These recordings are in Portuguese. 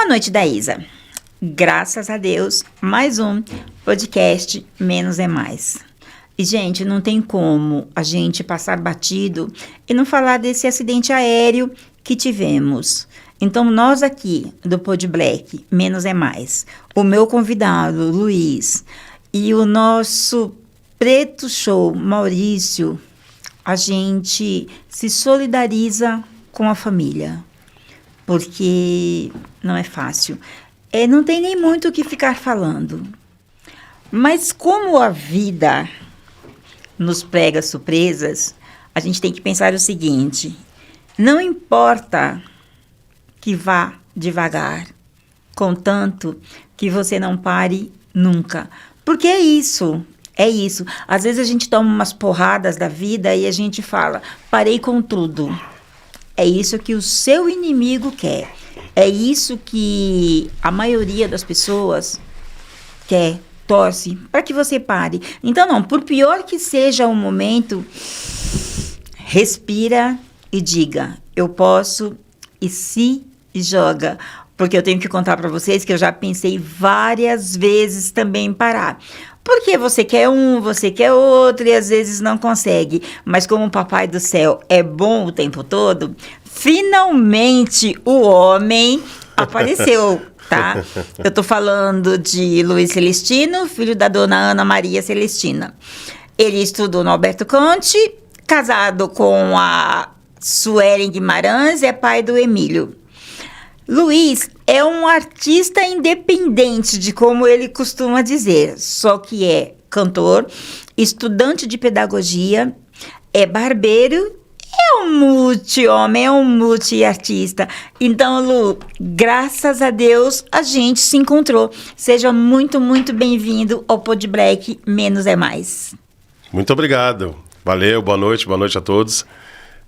noite da Isa. Graças a Deus, mais um podcast Menos é Mais. E, gente, não tem como a gente passar batido e não falar desse acidente aéreo que tivemos. Então, nós aqui do Pod Black, Menos é Mais, o meu convidado, Luiz, e o nosso Preto Show, Maurício, a gente se solidariza com a família, porque não é fácil. Não tem nem muito o que ficar falando. Mas como a vida nos prega surpresas, a gente tem que pensar o seguinte: não importa que vá devagar, contanto que você não pare nunca. Porque é isso. Às vezes a gente toma umas porradas da vida e a gente fala, parei com tudo. É isso que o seu inimigo quer. É isso que a maioria das pessoas quer, torce, para que você pare. Então, não, por pior que seja o momento, respira e diga, eu posso, e se joga. Porque eu tenho que contar para vocês que eu já pensei várias vezes também em parar. Porque você quer um, você quer outro e às vezes não consegue. Mas como o Papai do Céu é bom o tempo todo, finalmente o homem apareceu, tá? Eu tô falando de Luiz Celestino, filho da dona Ana Maria Celestina. Ele estudou no Alberto Conte, casado com a Suelen Guimarães, é pai do Emílio. Luiz é um artista independente, de como ele costuma dizer, só que é cantor, estudante de pedagogia, é barbeiro, é um multi-homem, é um multi-artista. Então, Lu, graças a Deus, a gente se encontrou. Seja muito, muito bem-vindo ao Pod Black, Menos é Mais. Muito obrigado. Valeu, boa noite a todos.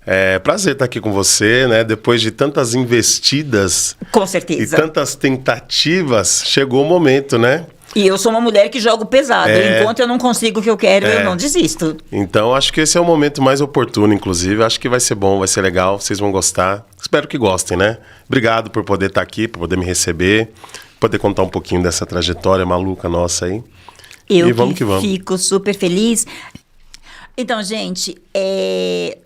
É prazer estar aqui com você, né? Depois de tantas investidas... Com certeza. E tantas tentativas, chegou o momento, né? E eu sou uma mulher que jogo pesado. Enquanto eu não consigo o que eu quero, eu não desisto. Então, acho que esse é o momento mais oportuno, inclusive. Acho que vai ser bom, vai ser legal. Vocês vão gostar. Espero que gostem, né? Obrigado por poder estar aqui, por poder me receber. Poder contar um pouquinho dessa trajetória maluca nossa aí. E vamos que vamos. Fico super feliz. Então, gente,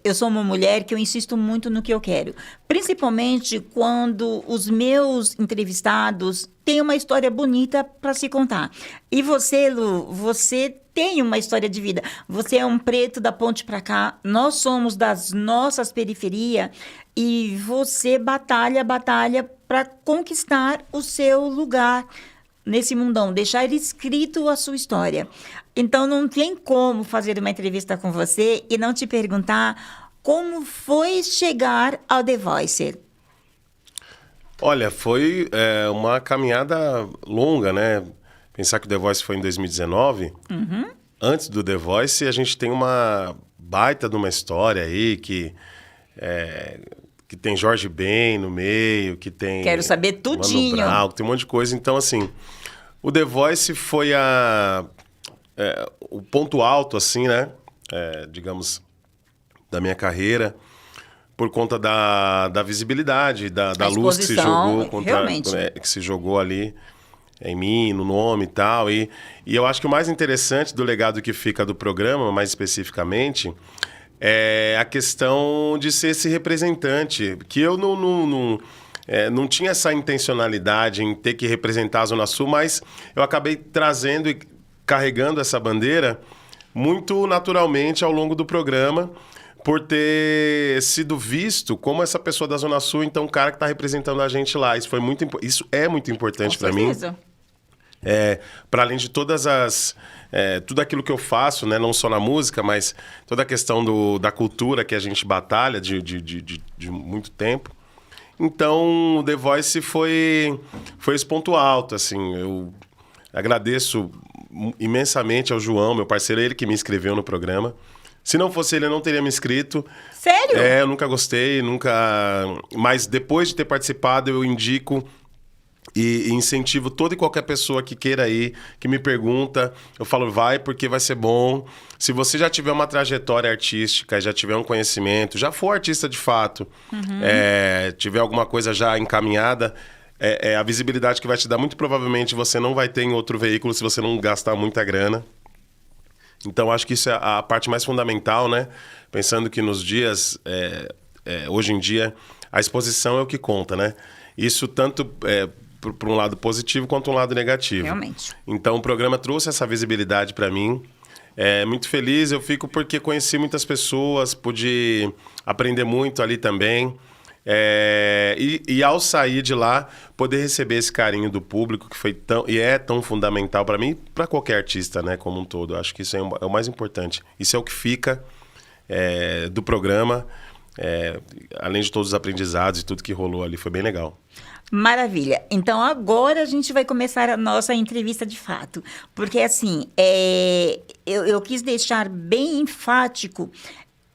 eu sou uma mulher que eu insisto muito no que eu quero. Principalmente quando os meus entrevistados têm uma história bonita para se contar. E você, Lu, você tem uma história de vida. Você é um preto da ponte para cá. Nós somos das nossas periferias. E você batalha para conquistar o seu lugar nesse mundão, deixar escrito a sua história. Então, não tem como fazer uma entrevista com você e não te perguntar como foi chegar ao The Voice. Olha, foi uma caminhada longa, né? Pensar que o The Voice foi em 2019. Uhum. Antes do The Voice, a gente tem uma baita de uma história aí que tem Jorge Ben no meio, que tem... Quero saber tudinho. Mano Brown, que tem um monte de coisa. Então, assim, o The Voice foi o ponto alto, assim, né? Digamos, da minha carreira, por conta da visibilidade, da luz que se jogou que se jogou ali em mim, no nome e tal. E eu acho que o mais interessante do legado que fica do programa, mais especificamente, é a questão de ser esse representante, que eu não tinha essa intencionalidade em ter que representar a Zona Sul, mas eu acabei trazendo e carregando essa bandeira muito naturalmente ao longo do programa, por ter sido visto como essa pessoa da Zona Sul, então o cara que está representando a gente lá. Isso é muito importante para mim. Para além de todas tudo aquilo que eu faço, né, não só na música, mas toda a questão da cultura que a gente batalha de muito tempo. Então, o The Voice foi esse ponto alto, assim. Eu agradeço imensamente ao João, meu parceiro, ele que me inscreveu no programa. Se não fosse ele, eu não teria me inscrito. Sério? Eu nunca gostei, mas depois de ter participado, eu indico e incentivo toda e qualquer pessoa que queira ir, que me pergunta. Eu falo, vai, porque vai ser bom. Se você já tiver uma trajetória artística, já tiver um conhecimento, já for artista de fato, tiver alguma coisa já encaminhada, a visibilidade que vai te dar. Muito provavelmente você não vai ter em outro veículo se você não gastar muita grana. Então, acho que isso é a parte mais fundamental, né? Pensando que nos dias, hoje em dia, a exposição é o que conta, né? Isso tanto por um lado positivo quanto um lado negativo. Realmente. Então, o programa trouxe essa visibilidade para mim. Muito feliz eu fico porque conheci muitas pessoas, pude aprender muito ali também. E ao sair de lá, poder receber esse carinho do público que foi tão fundamental para mim, para qualquer artista, né, como um todo. Eu acho que isso é o mais importante. Isso é o que fica do programa, além de todos os aprendizados e tudo que rolou ali. Foi bem legal. Maravilha. Então, agora a gente vai começar a nossa entrevista de fato. Porque, assim, eu quis deixar bem enfático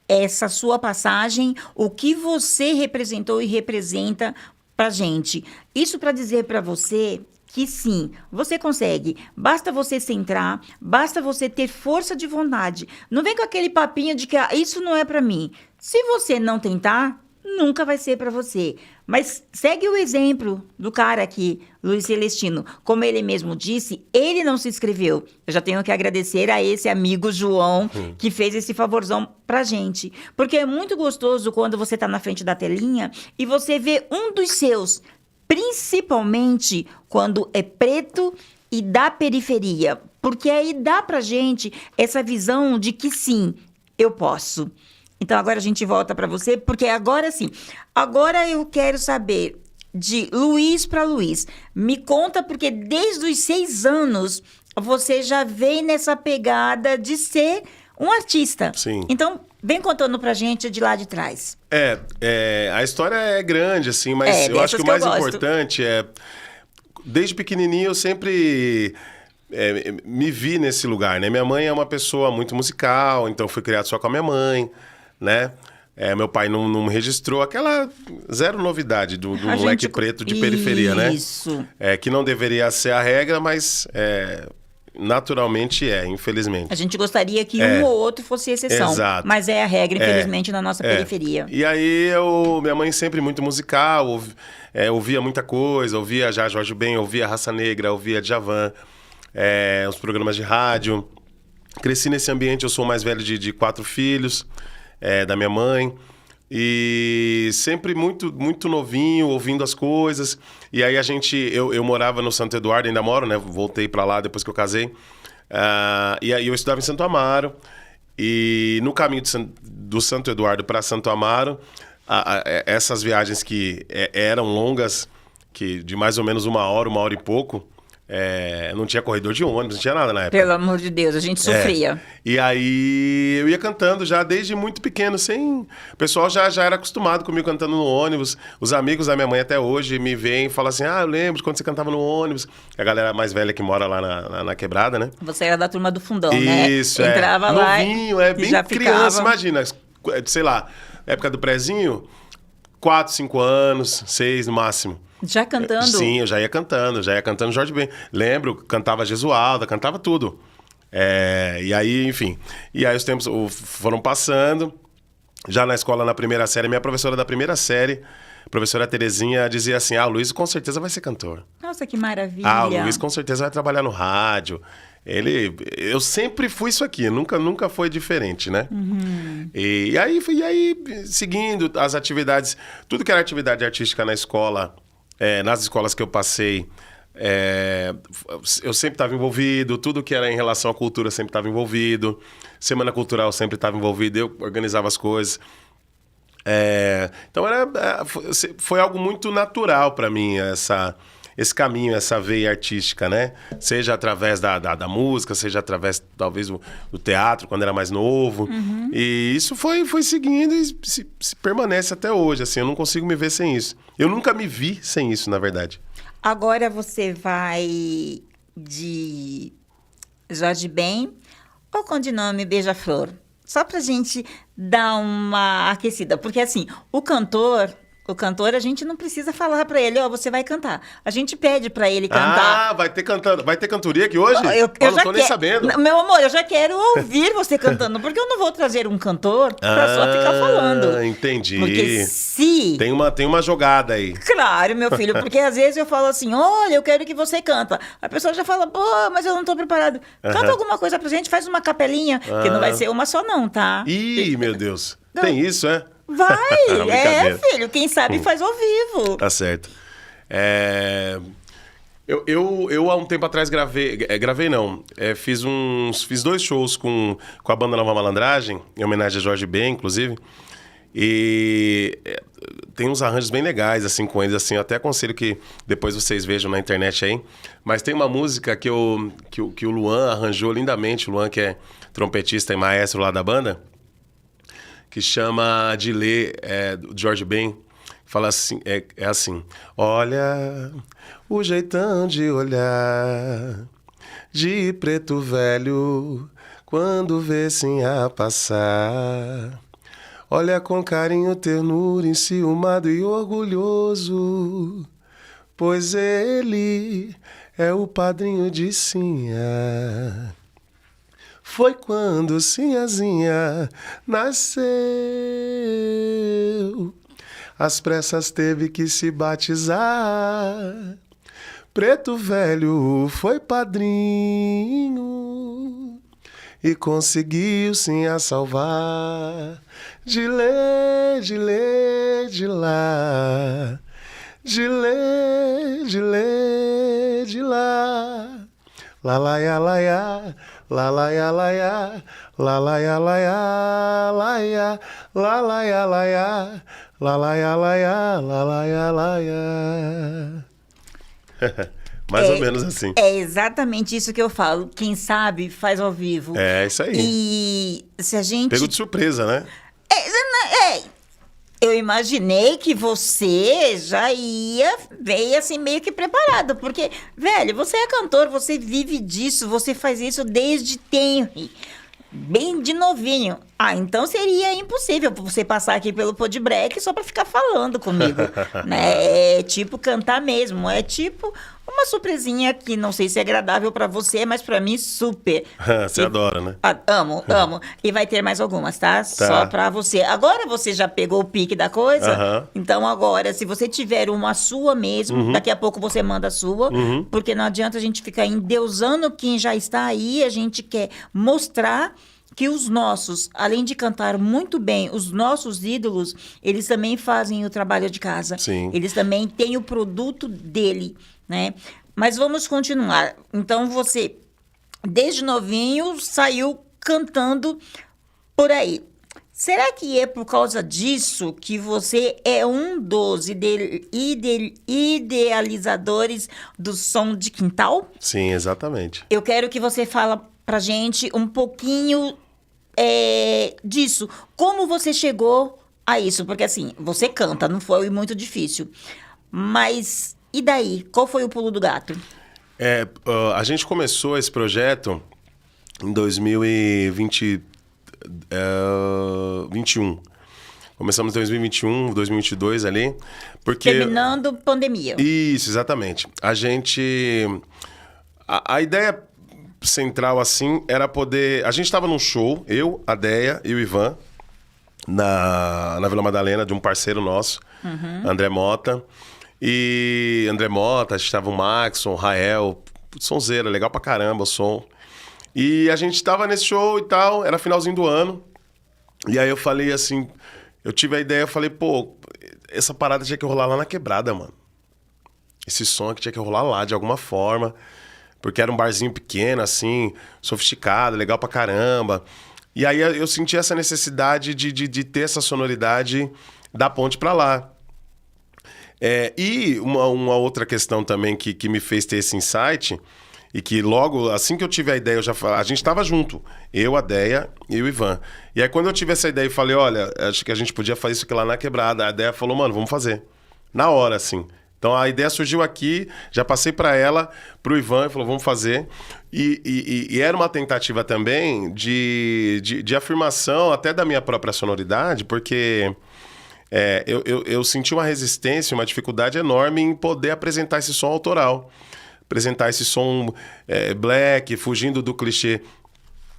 essa sua passagem, o que você representou e representa pra gente. Isso para dizer para você que sim, você consegue. Basta você centrar, basta você ter força de vontade. Não vem com aquele papinho de que isso não é para mim. Se você não tentar, nunca vai ser para você. Mas segue o exemplo do cara aqui, Luiz Celestino. Como ele mesmo disse, ele não se inscreveu. Eu já tenho que agradecer a esse amigo João, que fez esse favorzão pra gente. Porque é muito gostoso quando você tá na frente da telinha e você vê um dos seus, principalmente quando é preto e da periferia. Porque aí dá pra gente essa visão de que sim, eu posso. Então, agora a gente volta para você, porque agora sim. Agora eu quero saber de Luiz para Luiz. Me conta, porque desde os 6 anos você já vem nessa pegada de ser um artista. Sim. Então, vem contando pra gente de lá de trás. A história é grande, assim, mas eu acho que o mais importante desde pequenininho eu sempre me vi nesse lugar, né? Minha mãe é uma pessoa muito musical, então fui criado só com a minha mãe, né? Meu pai não registrou aquela zero novidade do moleque preto de periferia, né? Isso. Que não deveria ser a regra, mas naturalmente infelizmente. A gente gostaria que um ou outro fosse exceção. Exato. Mas é a regra, infelizmente, na nossa periferia. E aí, minha mãe sempre muito musical, ouvia muita coisa, ouvia já Jorge Ben, ouvia Raça Negra, ouvia Djavan, os programas de rádio. Cresci nesse ambiente, eu sou o mais velho de 4 filhos. Da minha mãe, e sempre muito, muito novinho, ouvindo as coisas. E aí eu morava no Santo Eduardo, ainda moro, né? Voltei pra lá depois que eu casei. E aí eu estudava em Santo Amaro, e no caminho do Santo Eduardo para Santo Amaro, essas viagens que eram longas, que de mais ou menos 1 hora e pouco, não tinha corredor de ônibus, não tinha nada na época. Pelo amor de Deus, a gente sofria. E aí eu ia cantando já desde muito pequeno, o pessoal já era acostumado comigo cantando no ônibus. Os amigos da minha mãe até hoje me veem e falam assim, eu lembro de quando você cantava no ônibus. A galera mais velha que mora lá na quebrada, né? Você era da turma do fundão, né? Isso, entrava lá novinho, bem já criança, ficava... imagina, sei lá, época do prezinho, 4, 5 anos, 6 no máximo. Já cantando? Sim, eu já ia cantando Jorge Ben. Lembro, cantava Gesualda, cantava tudo. E aí, enfim. E aí os tempos foram passando. Já na escola, na primeira série, minha professora da primeira série, a professora Terezinha, dizia assim, o Luiz com certeza vai ser cantor. Nossa, que maravilha. O Luiz com certeza vai trabalhar no rádio. Eu sempre fui isso aqui, nunca foi diferente, né? Uhum. E aí, seguindo as atividades, tudo que era atividade artística na escola, nas escolas que eu passei, eu sempre estava envolvido, tudo que era em relação à cultura sempre estava envolvido, Semana Cultural sempre estava envolvido, eu organizava as coisas. Então foi algo muito natural para mim, esse caminho, essa veia artística, né? Seja através da música, seja através, talvez, do teatro, quando era mais novo. Uhum. E isso foi seguindo e se permanece até hoje, assim. Eu não consigo me ver sem isso. Eu nunca me vi sem isso, na verdade. Agora você vai de Jorge Ben ou com o nome Beija-Flor? Só pra gente dar uma aquecida. Porque, assim, o cantor O cantor, a gente não precisa falar pra ele, você vai cantar. A gente pede pra ele cantar. Vai ter cantoria aqui hoje? Eu não já tô nem sabendo. Meu amor, eu já quero ouvir você cantando, porque eu não vou trazer um cantor pra só ficar falando. Entendi. Porque se... Tem uma jogada aí. Claro, meu filho, porque às vezes eu falo assim, olha, eu quero que você canta. A pessoa já fala, pô, mas eu não tô preparado. Canta alguma coisa pra gente, faz uma capelinha, que não vai ser uma só não, tá? Ih, meu Deus. Tem isso, é? Vai, filho, quem sabe faz ao vivo. Tá certo. Eu há um tempo atrás fiz 2 shows com a banda Nova Malandragem, em homenagem a Jorge Ben, inclusive, e tem uns arranjos bem legais, assim, com eles, assim, eu até aconselho que depois vocês vejam na internet aí, mas tem uma música que o Luan arranjou lindamente, o Luan que é trompetista e maestro lá da banda, que chama de ler, do Jorge Ben, fala assim, é assim: olha o jeitão de olhar de preto velho quando vê Sinhá passar. Olha com carinho, ternura, enciumado e orgulhoso, pois ele é o padrinho de Sinhá. Foi quando Sinhazinha nasceu, às pressas teve que se batizar. Preto velho foi padrinho e conseguiu Sinhá salvar. De lê, de lê, de lá, de lê, de lê, de lá. La la ya la ya, la la ya la ya, la la ya la ya, la ya, la la ya la ya, la la ya la ya, la la ya la ya. Mais ou menos assim. É exatamente isso que eu falo. Quem sabe faz ao vivo. É isso aí. E se a gente... Pego de surpresa, né? Eu imaginei que você veio assim meio que preparado, porque, velho, você é cantor, você vive disso, você faz isso desde tenre, bem de novinho. Então seria impossível você passar aqui pelo Podbreak só pra ficar falando comigo, né? É tipo cantar mesmo, é tipo uma surpresinha que não sei se é agradável pra você, mas pra mim super. Você adora, né? Amo. E vai ter mais algumas, tá? Só pra você. Agora você já pegou o pique da coisa, então agora, se você tiver uma sua mesmo, daqui a pouco você manda a sua, porque não adianta a gente ficar endeusando quem já está aí, a gente quer mostrar que os nossos, além de cantar muito bem, os nossos ídolos, eles também fazem o trabalho de casa. Sim. Eles também têm o produto dele, né? Mas vamos continuar. Então, você, desde novinho, saiu cantando por aí. Será que é por causa disso que você é um dos idealizadores do som de quintal? Sim, exatamente. Eu quero que você fale pra gente um pouquinho disso. Como você chegou a isso? Porque assim, você canta, não foi muito difícil. Mas e daí? Qual foi o pulo do gato? A gente começou esse projeto em 2021. Começamos em 2021, 2022 ali. Porque... Terminando pandemia. Isso, exatamente. A gente... A ideia central, assim, era poder... A gente estava num show, eu, a Deia e o Ivan, na Vila Madalena, de um parceiro nosso, André Mota. E André Mota, a gente tava o Maxon, o Rael, sonzeira, legal pra caramba o som. E a gente tava nesse show e tal, era finalzinho do ano. E aí eu falei assim, eu tive a ideia, eu falei, pô, essa parada tinha que rolar lá na Quebrada, mano. Esse som aqui tinha que rolar lá, de alguma forma. Porque era um barzinho pequeno, assim, sofisticado, legal pra caramba. E aí eu senti essa necessidade de ter essa sonoridade da ponte pra lá. E uma outra questão também que me fez ter esse insight, e que logo, assim que eu tive a ideia, a gente estava junto, eu, a Deia e o Ivan. E aí quando eu tive essa ideia e falei, olha, acho que a gente podia fazer isso aqui lá na Quebrada, a Deia falou, mano, vamos fazer. Na hora, assim. Então a ideia surgiu aqui, já passei para ela, pro Ivan, e falou, vamos fazer. E era uma tentativa também de afirmação até da minha própria sonoridade, porque eu senti uma resistência, uma dificuldade enorme em poder apresentar esse som autoral. Apresentar esse som black, fugindo do clichê.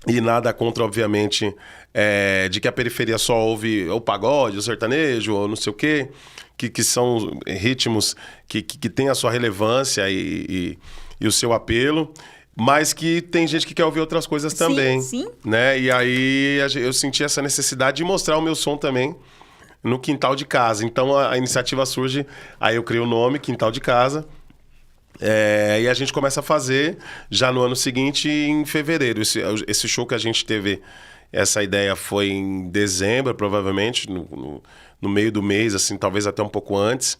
E nada contra, obviamente, de que a periferia só ouve o pagode, o sertanejo, ou não sei o quê, que são ritmos que têm a sua relevância e o seu apelo, mas que tem gente que quer ouvir outras coisas também. Sim. Né? E aí eu senti essa necessidade de mostrar o meu som também no quintal de casa. Então a iniciativa surge, aí eu crio o nome, Quintal de Casa. E a gente começa a fazer já no ano seguinte, em fevereiro. Esse show que a gente teve, essa ideia foi em dezembro, provavelmente, no meio do mês, assim, talvez até um pouco antes.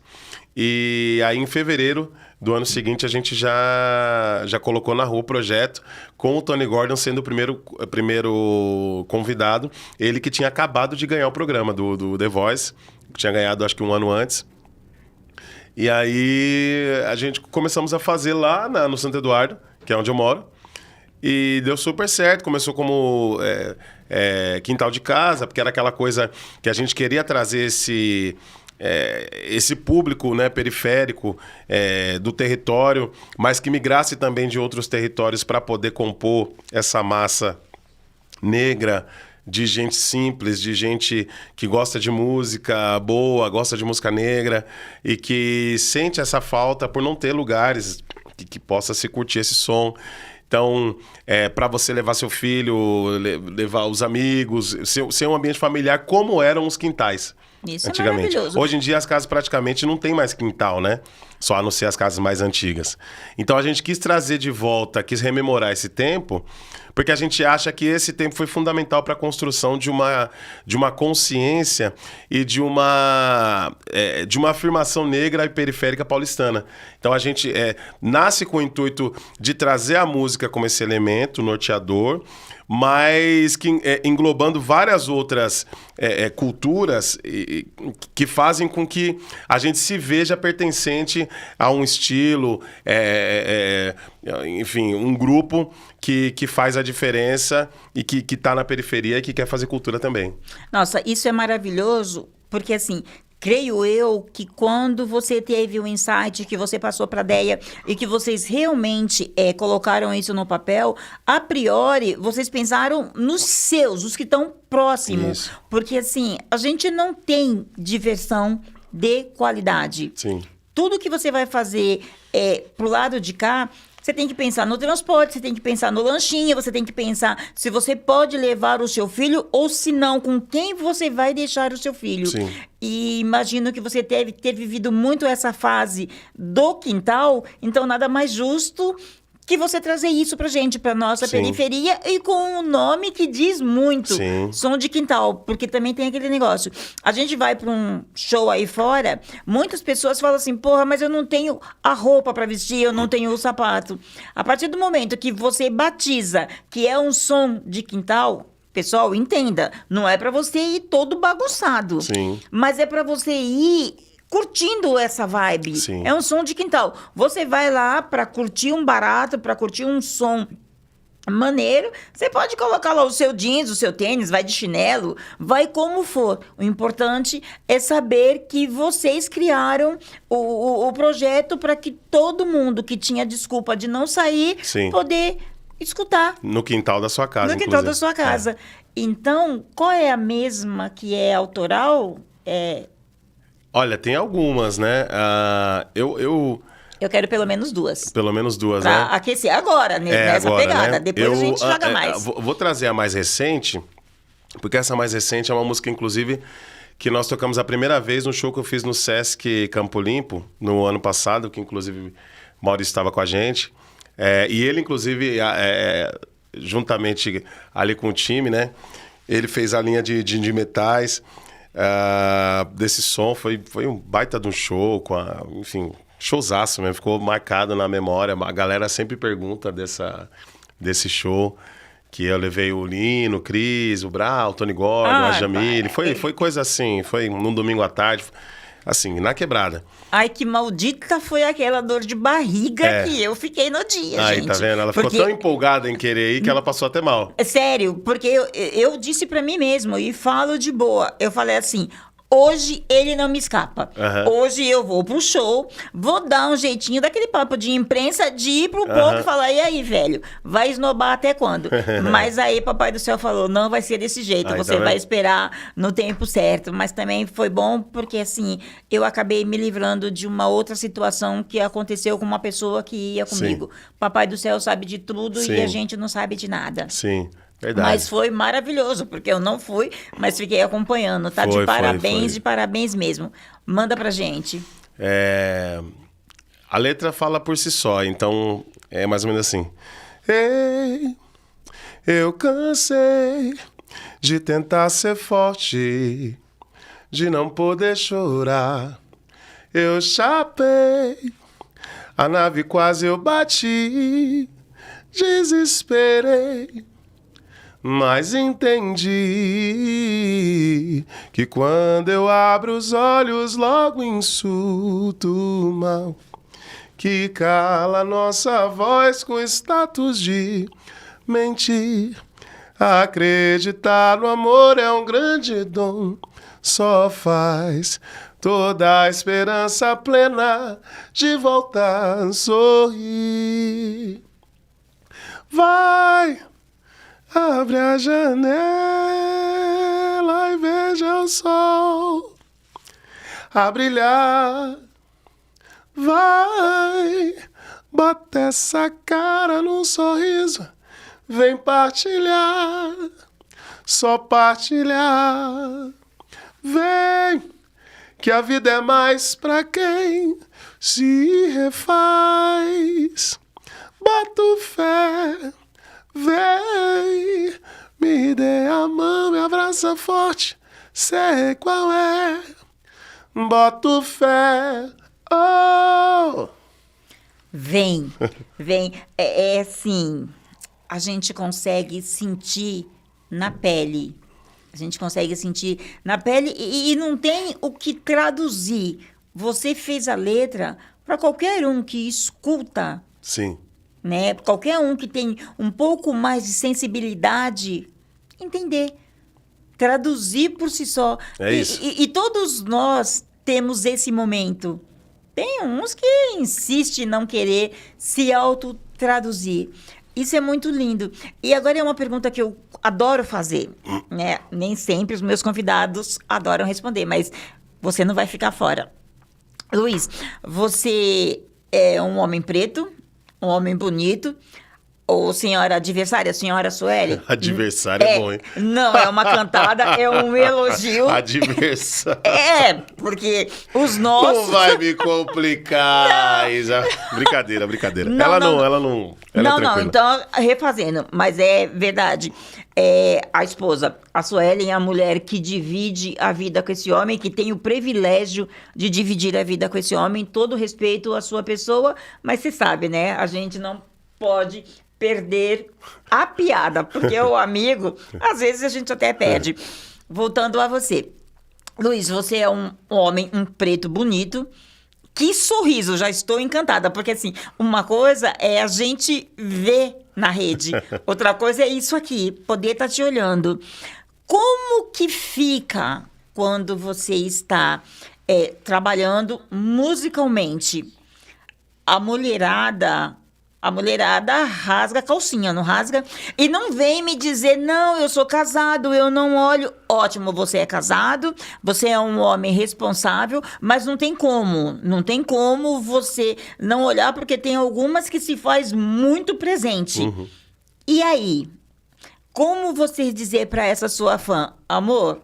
E aí em fevereiro do ano seguinte a gente já colocou na rua o projeto, com o Tony Gordon sendo o primeiro convidado. Ele que tinha acabado de ganhar o programa do The Voice, que tinha ganhado acho que um ano antes. E aí a gente começamos a fazer lá no Santo Eduardo, que é onde eu moro. E deu super certo. Começou como quintal de casa, porque era aquela coisa que a gente queria trazer esse público, né, periférico do território, mas que migrasse também de outros territórios para poder compor essa massa negra, de gente simples, de gente que gosta de música boa, gosta de música negra e que sente essa falta por não ter lugares que possa se curtir esse som. Então, para você levar seu filho, levar os amigos, ser um ambiente familiar como eram os quintais. Isso antigamente. É maravilhoso. Hoje em dia as casas praticamente não tem mais quintal, né? Só a não ser as casas mais antigas. Então a gente quis trazer de volta, quis rememorar esse tempo, porque a gente acha que esse tempo foi fundamental para a construção de uma consciência e de uma afirmação negra e periférica paulistana. Então a gente nasce com o intuito de trazer a música como esse elemento norteador, mas englobando várias outras culturas que fazem com que a gente se veja pertencente a um estilo, enfim, um grupo que faz a diferença e que está na periferia e que quer fazer cultura também. Nossa, isso é maravilhoso, porque assim, creio eu que quando você teve o insight, que você passou para a Deia e que vocês realmente colocaram isso no papel, a priori, vocês pensaram nos seus, os que estão próximos. Isso. Porque assim, a gente não tem diversão de qualidade. Sim. Tudo que você vai fazer pro lado de cá, você tem que pensar no transporte, você tem que pensar no lanchinho, você tem que pensar se você pode levar o seu filho ou se não, com quem você vai deixar o seu filho. Sim. E imagino que você deve ter vivido muito essa fase do quintal, então nada mais justo que você trazer isso pra gente, pra nossa Sim. periferia e com um nome que diz muito. Sim. Som de quintal, porque também tem aquele negócio. A gente vai pra um show aí fora, muitas pessoas falam assim, porra, mas eu não tenho a roupa pra vestir, eu não tenho o sapato. A partir do momento que você batiza que é um som de quintal, pessoal, entenda, não é pra você ir todo bagunçado. Sim. Mas é pra você ir curtindo essa vibe. Sim. É um som de quintal. Você vai lá para curtir um barato, para curtir um som maneiro, você pode colocar lá o seu jeans, o seu tênis, vai de chinelo, vai como for. O importante é saber que vocês criaram o projeto para que todo mundo que tinha desculpa de não sair, Sim. poder escutar. No quintal da sua casa, No quintal inclusive. da sua casa. Então, qual é a mesma que é autoral? Olha, tem algumas, né? Eu quero pelo menos duas. Pelo menos duas, Pra né? aquecer agora, nessa agora, pegada. né? Depois a gente joga mais. Vou trazer a mais recente, porque essa mais recente é uma música, inclusive, que nós tocamos a primeira vez no show que eu fiz no Sesc Campo Limpo, no ano passado, que inclusive Maurício estava com a gente. E ele, inclusive, juntamente ali com o time, né? Ele fez a linha de metais desse som. Foi um baita de um show, enfim, showzaço mesmo. Ficou marcado na memória. A galera sempre pergunta desse show. Que eu levei o Lino, o Cris, o Brau, o Tony Gordon, a Jamile. Foi coisa assim, foi num domingo à tarde, assim, na quebrada. Ai, que maldita foi aquela dor de barriga que eu fiquei no dia, Aí, gente. tá vendo? Ela ficou tão empolgada em querer ir que ela passou até mal. Sério, porque eu disse pra mim mesmo, e falo de boa, eu falei assim, Hoje ele não me escapa. Hoje eu vou pro show, vou dar um jeitinho daquele papo de imprensa de ir pro povo e falar, e aí, velho, vai esnobar até quando? Mas aí Papai do Céu falou, não vai ser desse jeito, você vai esperar no tempo certo. Mas também foi bom porque, assim, eu acabei me livrando de uma outra situação que aconteceu com uma pessoa que ia comigo. Sim. Papai do Céu sabe de tudo. Sim. E a gente não sabe de nada. Sim. Verdade. Mas foi maravilhoso, porque eu não fui, mas fiquei acompanhando. Tá de parabéns, de parabéns mesmo. Manda pra gente. A letra fala por si só, então é mais ou menos assim. Ei, eu cansei de tentar ser forte, de não poder chorar. Eu chapei, a nave quase eu bati, desesperei. Mas entendi que quando eu abro os olhos logo insulto o mal que cala nossa voz com status de mentir. Acreditar no amor é um grande dom, só faz toda a esperança plena de voltar a sorrir. Vai! Abre a janela e veja o sol a brilhar. Vai, bota essa cara num sorriso, vem partilhar, só partilhar. Vem, que a vida é mais pra quem se refaz. Boto fé. Vem, me dê a mão, me abraça forte, sei qual é, boto fé, oh! Vem, vem, é assim, a gente consegue sentir na pele, e não tem o que traduzir. Você fez a letra para qualquer um que escuta. Sim. Né? Qualquer um que tem um pouco mais de sensibilidade, entender, traduzir por si só. É isso. E todos nós temos esse momento. Tem uns que insistem em não querer se autotraduzir. Isso é muito lindo. E agora é uma pergunta que eu adoro fazer, né? Nem sempre os meus convidados adoram responder, mas você não vai ficar fora. Luiz, você é um homem preto, um homem bonito, ou senhora adversária, senhora Sueli? Adversária é bom, hein? Não, é uma cantada, é um elogio. Adversária. Porque os nossos... Não vai me complicar, Isa. Brincadeira. Ela não. Ela é tranquila. Então, refazendo, mas é verdade. A esposa, a Sueli, é a mulher que divide a vida com esse homem, que tem o privilégio de dividir a vida com esse homem, todo respeito à sua pessoa, mas você sabe, né? A gente não pode perder a piada, porque o amigo, às vezes a gente até perde. Voltando a você. Luiz, você é um homem, um preto bonito. Que sorriso, já estou encantada, porque assim, uma coisa é a gente ver na rede, outra coisa é isso aqui, poder estar te olhando. Como que fica quando você está trabalhando musicalmente? A mulherada rasga a calcinha, não rasga? E não vem me dizer, não, eu sou casado, eu não olho. Ótimo, você é casado, você é um homem responsável, mas não tem como você não olhar, porque tem algumas que se faz muito presente. Uhum. E aí, como você dizer para essa sua fã, amor,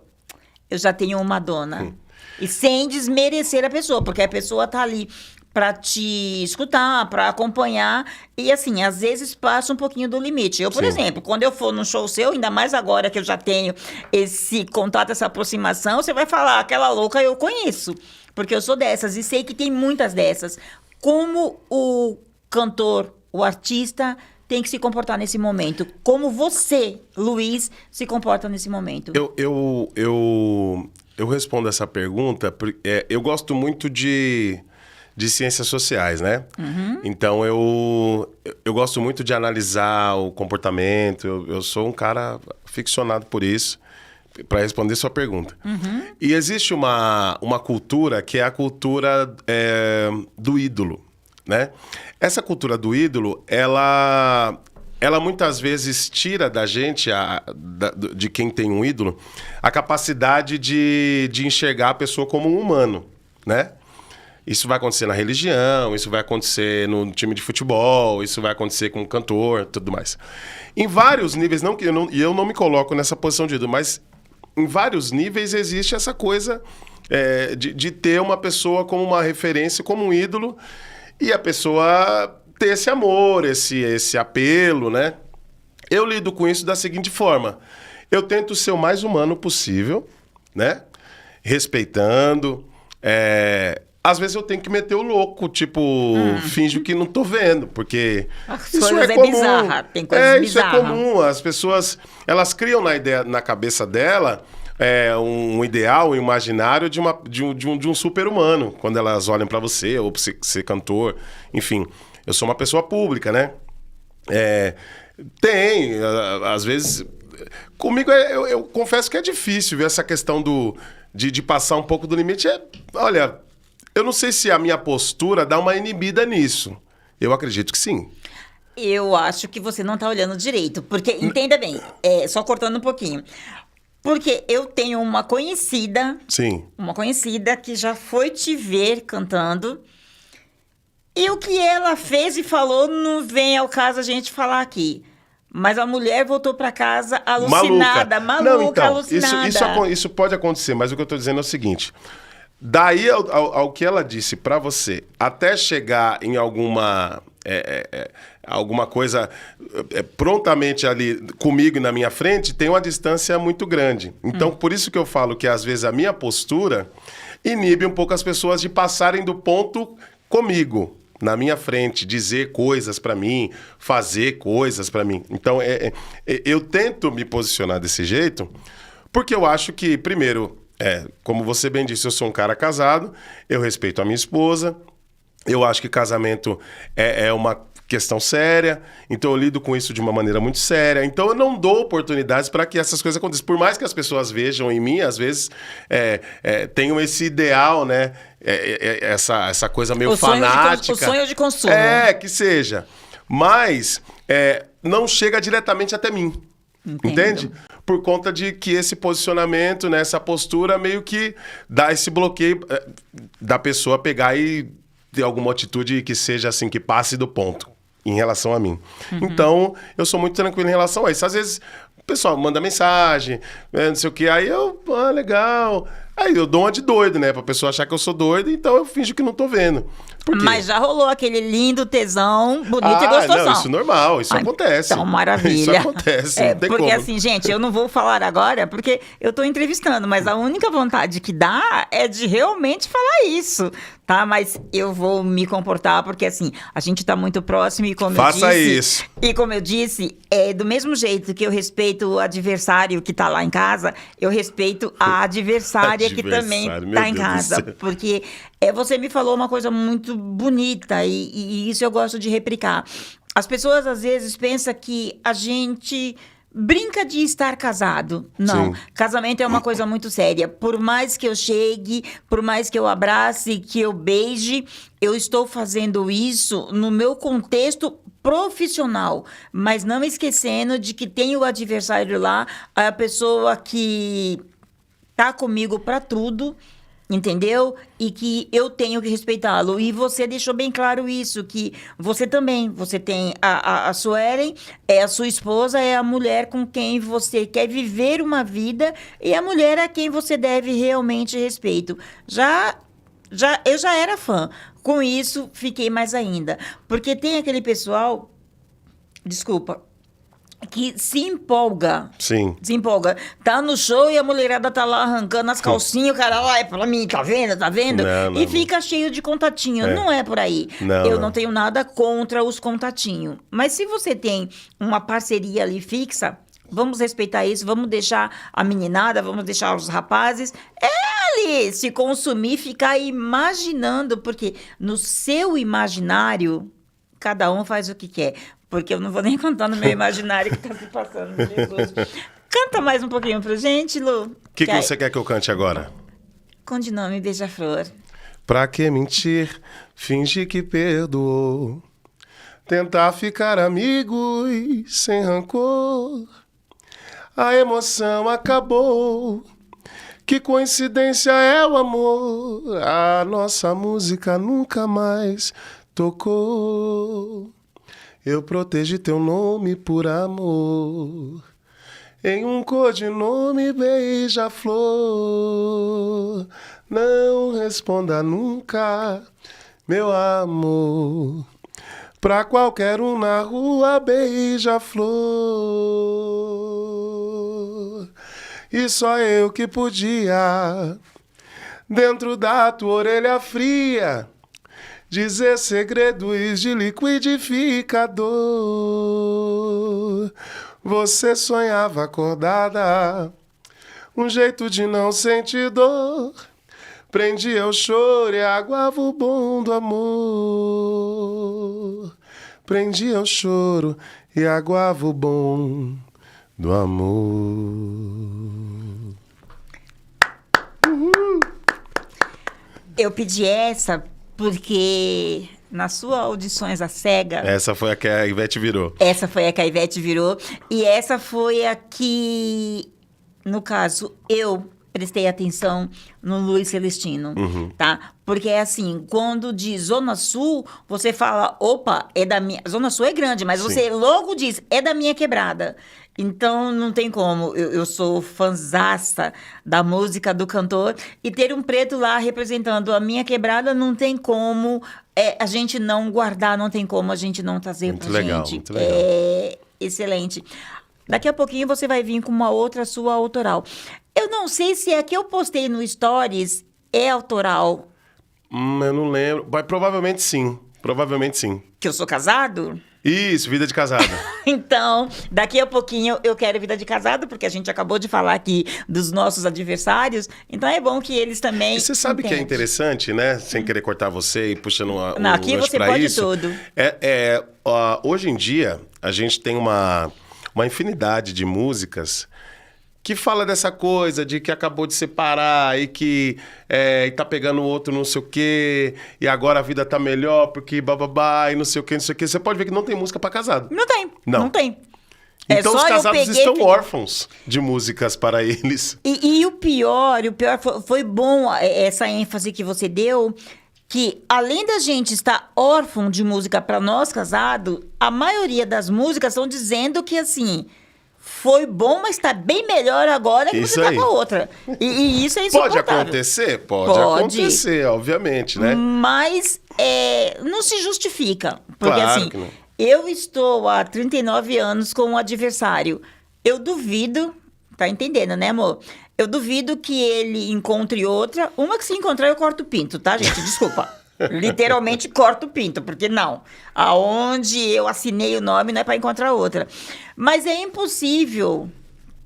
eu já tenho uma dona? E sem desmerecer a pessoa, porque a pessoa tá ali para te escutar, para acompanhar, e assim, às vezes passa um pouquinho do limite. Eu, por exemplo, quando eu for num show seu, ainda mais agora que eu já tenho esse contato, essa aproximação, você vai falar, aquela louca eu conheço, porque eu sou dessas, e sei que tem muitas dessas. Como o cantor, o artista, tem que se comportar nesse momento? Como você, Luiz, se comporta nesse momento? Eu respondo essa pergunta, eu gosto muito de ciências sociais, né? Uhum. Então, eu gosto muito de analisar o comportamento. Eu sou um cara ficcionado por isso. para responder sua pergunta. E existe uma cultura que é a cultura do ídolo, né? Essa cultura do ídolo, ela muitas vezes tira da gente, de quem tem um ídolo, a capacidade de enxergar a pessoa como um humano, né? Isso vai acontecer na religião, isso vai acontecer no time de futebol, isso vai acontecer com um cantor, tudo mais. Em vários níveis, e eu não me coloco nessa posição de ídolo, mas em vários níveis existe essa coisa de ter uma pessoa como uma referência, como um ídolo, e a pessoa ter esse amor, esse apelo, né? Eu lido com isso da seguinte forma. Eu tento ser o mais humano possível, né? Respeitando. Às vezes eu tenho que meter o louco, tipo, finjo que não tô vendo, porque isso é comum. Bizarra, tem coisas isso é comum. As pessoas, elas criam na cabeça dela um ideal, um imaginário de um super-humano, quando elas olham pra você, ou pra você ser cantor, enfim. Eu sou uma pessoa pública, né? Às vezes... Comigo, eu confesso que é difícil ver essa questão de passar um pouco do limite. Olha... Eu não sei se a minha postura dá uma inibida nisso. Eu acredito que sim. Eu acho que você não está olhando direito. Porque, entenda bem, só cortando um pouquinho. Porque eu tenho uma conhecida... Sim. Uma conhecida que já foi te ver cantando. E o que ela fez e falou não vem ao caso a gente falar aqui. Mas a mulher voltou para casa alucinada. Maluca, não, então, alucinada. Isso pode acontecer, mas o que eu estou dizendo é o seguinte... Daí ao que ela disse para você, até chegar em alguma coisa prontamente ali comigo e na minha frente, tem uma distância muito grande. Então, por isso que eu falo que às vezes a minha postura inibe um pouco as pessoas de passarem do ponto comigo, na minha frente, dizer coisas para mim, fazer coisas para mim. Então, eu tento me posicionar desse jeito, porque eu acho que, primeiro... como você bem disse, eu sou um cara casado, eu respeito a minha esposa, eu acho que casamento é uma questão séria, então eu lido com isso de uma maneira muito séria, então eu não dou oportunidades para que essas coisas aconteçam. Por mais que as pessoas vejam em mim, às vezes tenham esse ideal, né? Essa coisa meio fanática. O sonho de consumo. Que seja. Mas não chega diretamente até mim. Entende? Por conta de que esse posicionamento, né, essa postura meio que dá esse bloqueio da pessoa pegar e ter alguma atitude que seja assim, que passe do ponto em relação a mim. Então, eu sou muito tranquilo em relação a isso. Às vezes, o pessoal manda mensagem, não sei o que, aí eu, legal... Aí eu dou uma de doido, né? Pra pessoa achar que eu sou doido, então eu finjo que não tô vendo. Mas já rolou aquele lindo tesão, bonito e gostosão. Não, isso é normal, isso acontece. Então, maravilha. Isso acontece, não tem porque como. Assim, gente, eu não vou falar agora, porque eu tô entrevistando, mas a única vontade que dá é de realmente falar isso, tá? Mas eu vou me comportar, porque assim, a gente tá muito próximo e como Faça eu disse... isso. E como eu disse, do mesmo jeito que eu respeito o adversário que tá lá em casa, eu respeito a adversária que também tá em casa. Porque você me falou uma coisa muito bonita e isso eu gosto de replicar. As pessoas às vezes pensam que a gente brinca de estar casado. Não, sim. Casamento é uma coisa muito séria. Por mais que eu chegue, por mais que eu abrace, que eu beije, eu estou fazendo isso no meu contexto profissional, mas não esquecendo de que tem o adversário lá, a pessoa que tá comigo para tudo, entendeu? E que eu tenho que respeitá-lo. E você deixou bem claro isso, que você também, você tem a Suelen, é a sua esposa, é a mulher com quem você quer viver uma vida e a mulher a quem você deve realmente respeito. Eu já era fã. Com isso, fiquei mais ainda. Porque tem aquele pessoal, desculpa, que se empolga. Sim. Se empolga. Tá no show e a mulherada tá lá arrancando as calcinhas, o cara lá é pra mim, tá vendo? Não, e fica cheio de contatinho. Não é por aí. Eu não tenho nada contra os contatinhos. Mas se você tem uma parceria ali fixa, vamos respeitar isso, vamos deixar a meninada, vamos deixar os rapazes ali se consumir, ficar imaginando, porque no seu imaginário, cada um faz o que quer. Porque eu não vou nem contar no meu imaginário que tá se passando, Jesus. Canta mais um pouquinho pra gente, Lu. O que você quer que eu cante agora? Codinome Beija-Flor. Pra que mentir, fingir que perdoou, tentar ficar amigos sem rancor. A emoção acabou, que coincidência é o amor. A nossa música nunca mais tocou. Eu protegi teu nome por amor, em um codinome beija-flor. Não responda nunca, meu amor, pra qualquer um na rua beija-flor. E só eu que podia, dentro da tua orelha fria, dizer segredos de liquidificador. Você sonhava acordada, um jeito de não sentir dor. Prendia o choro e aguava o bom do amor. Prendia o choro e aguava o bom do amor. Eu pedi essa porque nas suas audições a cega... Essa foi a que a Ivete virou. Essa foi a que a Ivete virou. E essa foi a que, no caso, eu prestei atenção no Luiz Celestino, tá? Porque é assim, quando diz Zona Sul, você fala, opa, é da minha... Zona Sul é grande, mas você logo diz, é da minha quebrada. Então, não tem como. Eu sou fanzaça da música do cantor. E ter um preto lá representando a minha quebrada, não tem como a gente não guardar, não tem como a gente não trazer pra gente. Muito legal. É excelente. Daqui a pouquinho você vai vir com uma outra sua autoral. Eu não sei se a que eu postei no Stories é autoral. Eu não lembro. Mas provavelmente sim. Provavelmente sim. Que eu sou casado? Isso, Vida de Casado. Então, daqui a pouquinho eu quero Vida de Casado, porque a gente acabou de falar aqui dos nossos adversários, então é bom que eles também... E você sabe que é interessante, né? Sem querer cortar você e puxando não, aqui você pode isso. Tudo. Hoje em dia, a gente tem uma infinidade de músicas que fala dessa coisa de que acabou de separar e que e tá pegando outro não sei o quê, e agora a vida tá melhor porque bababá e não sei o quê, não sei o quê. Você pode ver que não tem música pra casado. Não tem, não tem. Então os casados estão órfãos de músicas para eles. E o pior foi bom essa ênfase que você deu, que além da gente estar órfão de música para nós casados, a maioria das músicas estão dizendo que assim... Foi bom, mas está bem melhor agora que você tá com a outra. E isso é insuportável. Pode acontecer? Pode acontecer, obviamente, né? Mas não se justifica. Porque claro assim, que não. Eu estou há 39 anos com um adversário. Eu duvido, tá entendendo, né, amor? Eu duvido que ele encontre outra. Uma que se encontrar eu corto o pinto, tá, gente? Desculpa. Literalmente corto o pinto, porque não. Aonde eu assinei o nome não é para encontrar outra. Mas é impossível,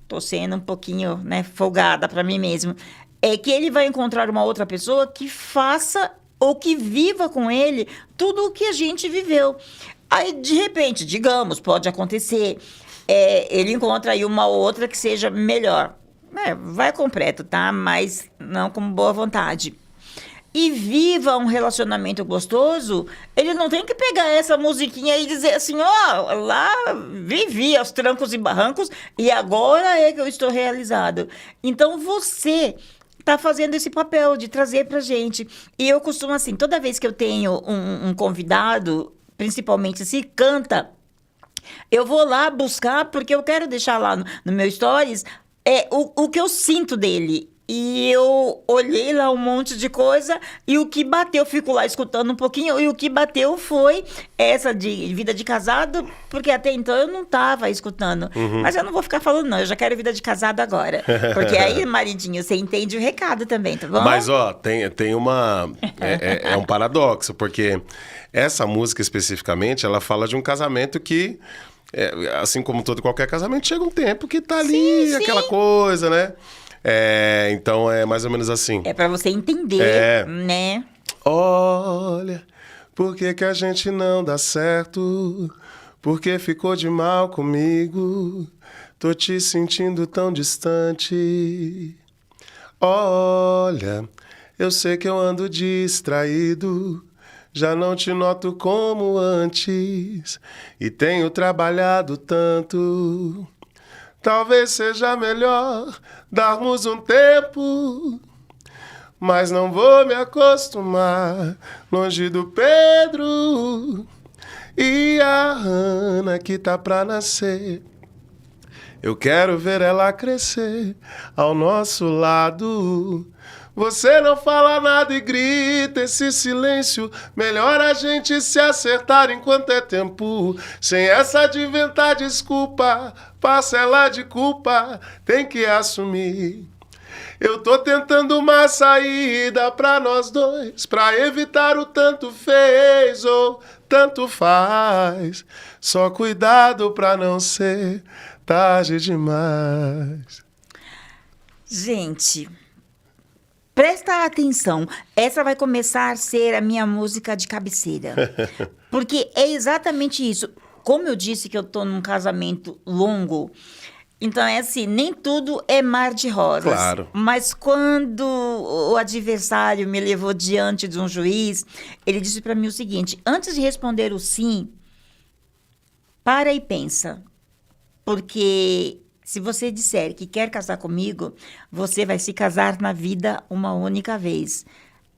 tô sendo um pouquinho, né, folgada para mim mesmo, é que ele vai encontrar uma outra pessoa que faça ou que viva com ele tudo o que a gente viveu. Aí, de repente, digamos, pode acontecer, ele encontra aí uma outra que seja melhor. Vai completo, tá? Mas não com boa vontade. E viva um relacionamento gostoso, ele não tem que pegar essa musiquinha e dizer assim, lá vivi aos trancos e barrancos e agora é que eu estou realizado. Então você tá fazendo esse papel de trazer pra gente. E eu costumo assim, toda vez que eu tenho um convidado, principalmente se canta, eu vou lá buscar, porque eu quero deixar lá no meu stories o que eu sinto dele. E eu olhei lá um monte de coisa e o que bateu, fico lá escutando um pouquinho, e o que bateu foi essa de Vida de Casado, porque até então eu não estava escutando. Mas eu não vou ficar falando não, eu já quero Vida de Casado agora. Porque aí, maridinho, você entende o recado também, tá bom? Mas, tem uma... É um paradoxo, porque essa música especificamente, ela fala de um casamento que... assim como qualquer casamento, chega um tempo que tá ali, sim, aquela coisa, né? Então é mais ou menos assim. É pra você entender, né? Olha, por que a gente não dá certo? Porque ficou de mal comigo? tô te sentindo tão distante. Olha, eu sei que eu ando distraído, já não te noto como antes e tenho trabalhado tanto. Talvez seja melhor darmos um tempo, mas não vou me acostumar longe do Pedro e a Ana que tá pra nascer. Eu quero ver ela crescer ao nosso lado. Você não fala nada e grita esse silêncio. Melhor a gente se acertar enquanto é tempo. Sem essa de inventar desculpa, parcela de culpa tem que assumir. Eu tô tentando uma saída pra nós dois, pra evitar o tanto fez ou tanto faz. Só cuidado pra não ser tarde demais. Gente, presta atenção. Essa vai começar a ser a minha música de cabeceira. Porque é exatamente isso. Como eu disse que eu tô num casamento longo, então é assim, nem tudo é mar de rosas. Claro. Mas quando o adversário me levou diante de um juiz, ele disse para mim o seguinte: antes de responder o sim, para e pensa. Porque se você disser que quer casar comigo, você vai se casar na vida uma única vez.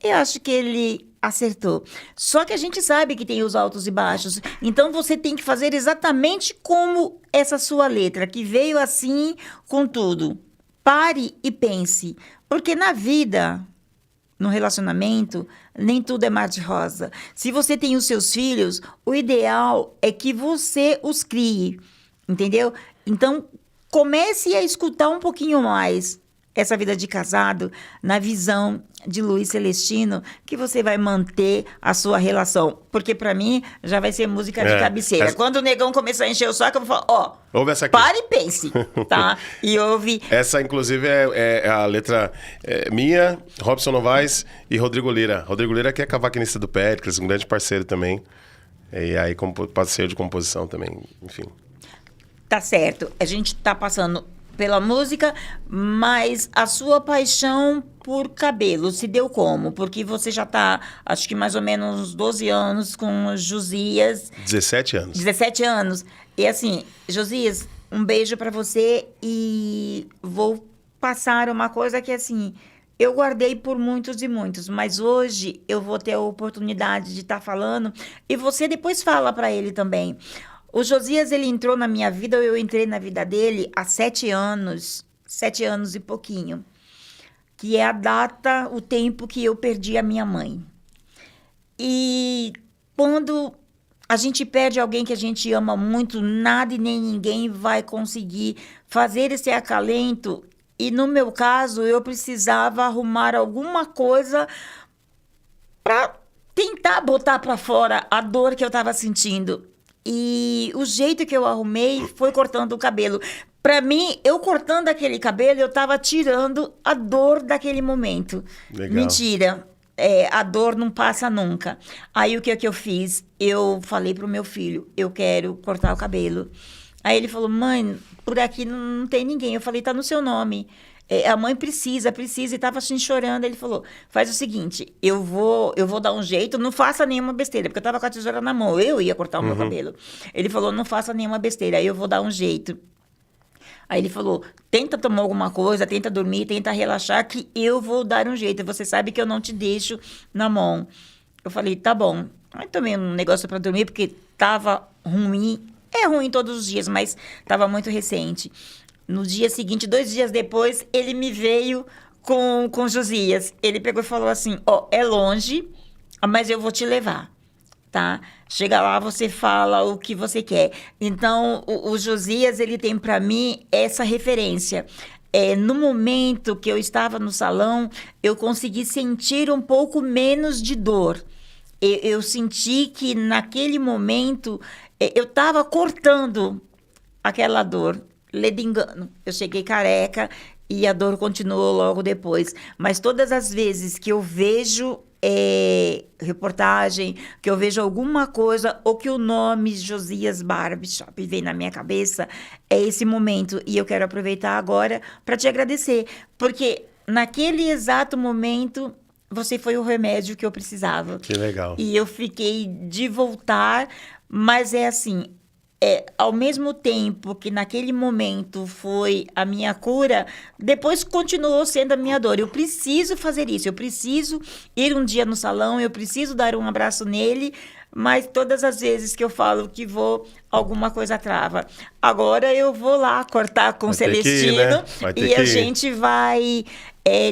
Eu acho que ele acertou. Só que a gente sabe que tem os altos e baixos. Então, você tem que fazer exatamente como essa sua letra, que veio assim com tudo. Pare e pense. Porque na vida, no relacionamento, nem tudo é mar de rosa. Se você tem os seus filhos, o ideal é que você os crie. Entendeu? Então, comece a escutar um pouquinho mais essa vida de casado na visão de Luiz Celestino, que você vai manter a sua relação. Porque, para mim, já vai ser música de cabeceira. Quando o negão começar a encher o saco, eu vou falar, ouve essa aqui. Pare e pense, tá? E ouve... Essa, inclusive, é a letra minha, Robson Novaes e Rodrigo Lira. Rodrigo Lira que é cavaquinista do Péricles, um grande parceiro também. E aí, parceiro de composição também, enfim. Tá certo. A gente tá passando pela música, mas a sua paixão por cabelo se deu como? Porque você já tá, acho que mais ou menos 12 anos com Josias. 17 anos. 17 anos. E assim, Josias, um beijo pra você e vou passar uma coisa que assim, eu guardei por muitos e muitos, mas hoje eu vou ter a oportunidade de estar falando e você depois fala pra ele também. O Josias, ele entrou na minha vida, eu entrei na vida dele há 7 anos e pouquinho, que é a data, o tempo que eu perdi a minha mãe. E quando a gente perde alguém que a gente ama muito, nada e nem ninguém vai conseguir fazer esse acalento. E no meu caso, eu precisava arrumar alguma coisa para tentar botar para fora a dor que eu estava sentindo. E o jeito que eu arrumei foi cortando o cabelo. Para mim, eu cortando aquele cabelo, eu estava tirando a dor daquele momento. Legal. Mentira, a dor não passa nunca. Aí, o que eu fiz? Eu falei pro meu filho, eu quero cortar o cabelo. Aí ele falou, mãe, por aqui não tem ninguém. Eu falei, tá no seu nome. A mãe precisa, e tava assim chorando. Ele falou, faz o seguinte, eu vou dar um jeito, não faça nenhuma besteira, porque eu tava com a tesoura na mão, eu ia cortar o meu cabelo. Ele falou, não faça nenhuma besteira, aí eu vou dar um jeito. Aí ele falou, tenta tomar alguma coisa, tenta dormir, tenta relaxar, que eu vou dar um jeito, você sabe que eu não te deixo na mão. Eu falei, tá bom. Aí tomei um negócio para dormir, porque tava ruim, é ruim todos os dias, mas tava muito recente. No dia seguinte, 2 dias depois, ele me veio com Josias. Ele pegou e falou assim, é longe, mas eu vou te levar, tá? Chega lá, você fala o que você quer. Então, o Josias, ele tem para mim essa referência. No momento que eu estava no salão, eu consegui sentir um pouco menos de dor. Eu senti que naquele momento, eu estava cortando aquela dor. Lê de engano, eu cheguei careca e a dor continuou logo depois. Mas todas as vezes que eu vejo reportagem, que eu vejo alguma coisa, ou que o nome Josias Barbershop vem na minha cabeça, é esse momento. E eu quero aproveitar agora para te agradecer, porque naquele exato momento você foi o remédio que eu precisava. Que legal. E eu fiquei de voltar, mas é assim, ao mesmo tempo que naquele momento foi a minha cura, depois continuou sendo a minha dor. Eu preciso fazer isso, eu preciso ir um dia no salão, eu preciso dar um abraço nele, mas todas as vezes que eu falo que vou, alguma coisa trava. Agora eu vou lá cortar com o Celestino, né? E a gente vai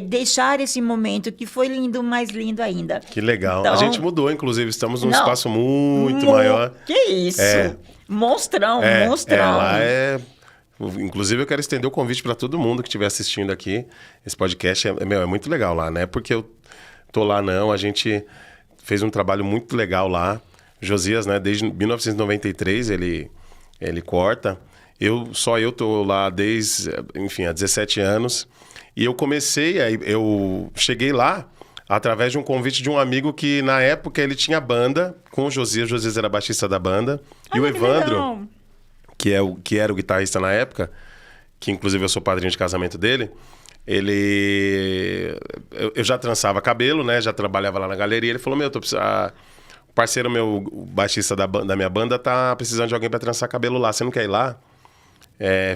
deixar esse momento que foi lindo, mais lindo ainda. Que legal. Então, a gente mudou, inclusive, estamos num espaço muito maior. Que isso? Monstrão. Lá inclusive, eu quero estender o convite para todo mundo que estiver assistindo aqui. Esse podcast é muito legal lá, né? Porque eu tô lá, não. A gente fez um trabalho muito legal lá. Josias, né? Desde 1993 ele corta. Só eu tô lá desde, enfim, há 17 anos. E eu eu cheguei lá através de um convite de um amigo que, na época, ele tinha banda com o Josias. O Josias era baixista da banda. E o Evandro, que era o guitarrista na época, que inclusive eu sou padrinho de casamento dele, eu já trançava cabelo, né? Já trabalhava lá na galeria. Ele falou, o parceiro meu, o baixista da minha banda, tá precisando de alguém para trançar cabelo lá. Você não quer ir lá?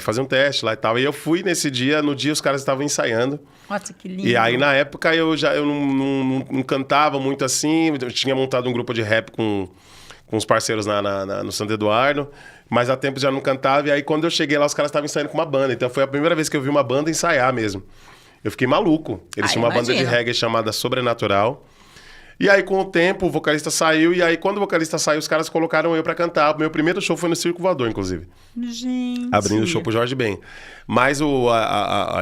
Fazer um teste lá e tal. E eu fui nesse dia, no dia os caras estavam ensaiando. Nossa, que lindo. E aí, na época, eu não cantava muito assim. Eu tinha montado um grupo de rap com os parceiros no Santo Eduardo. Mas há tempo já não cantava. E aí, quando eu cheguei lá, os caras estavam ensaiando com uma banda. Então, foi a primeira vez que eu vi uma banda ensaiar mesmo. Eu fiquei maluco. Eles tinham uma banda de reggae chamada Sobrenatural. E aí, com o tempo, o vocalista saiu. E aí, quando o vocalista saiu, os caras colocaram eu pra cantar. O meu primeiro show foi no Circo Voador, inclusive. Gente. Abrindo o show pro Jorge Ben. Mas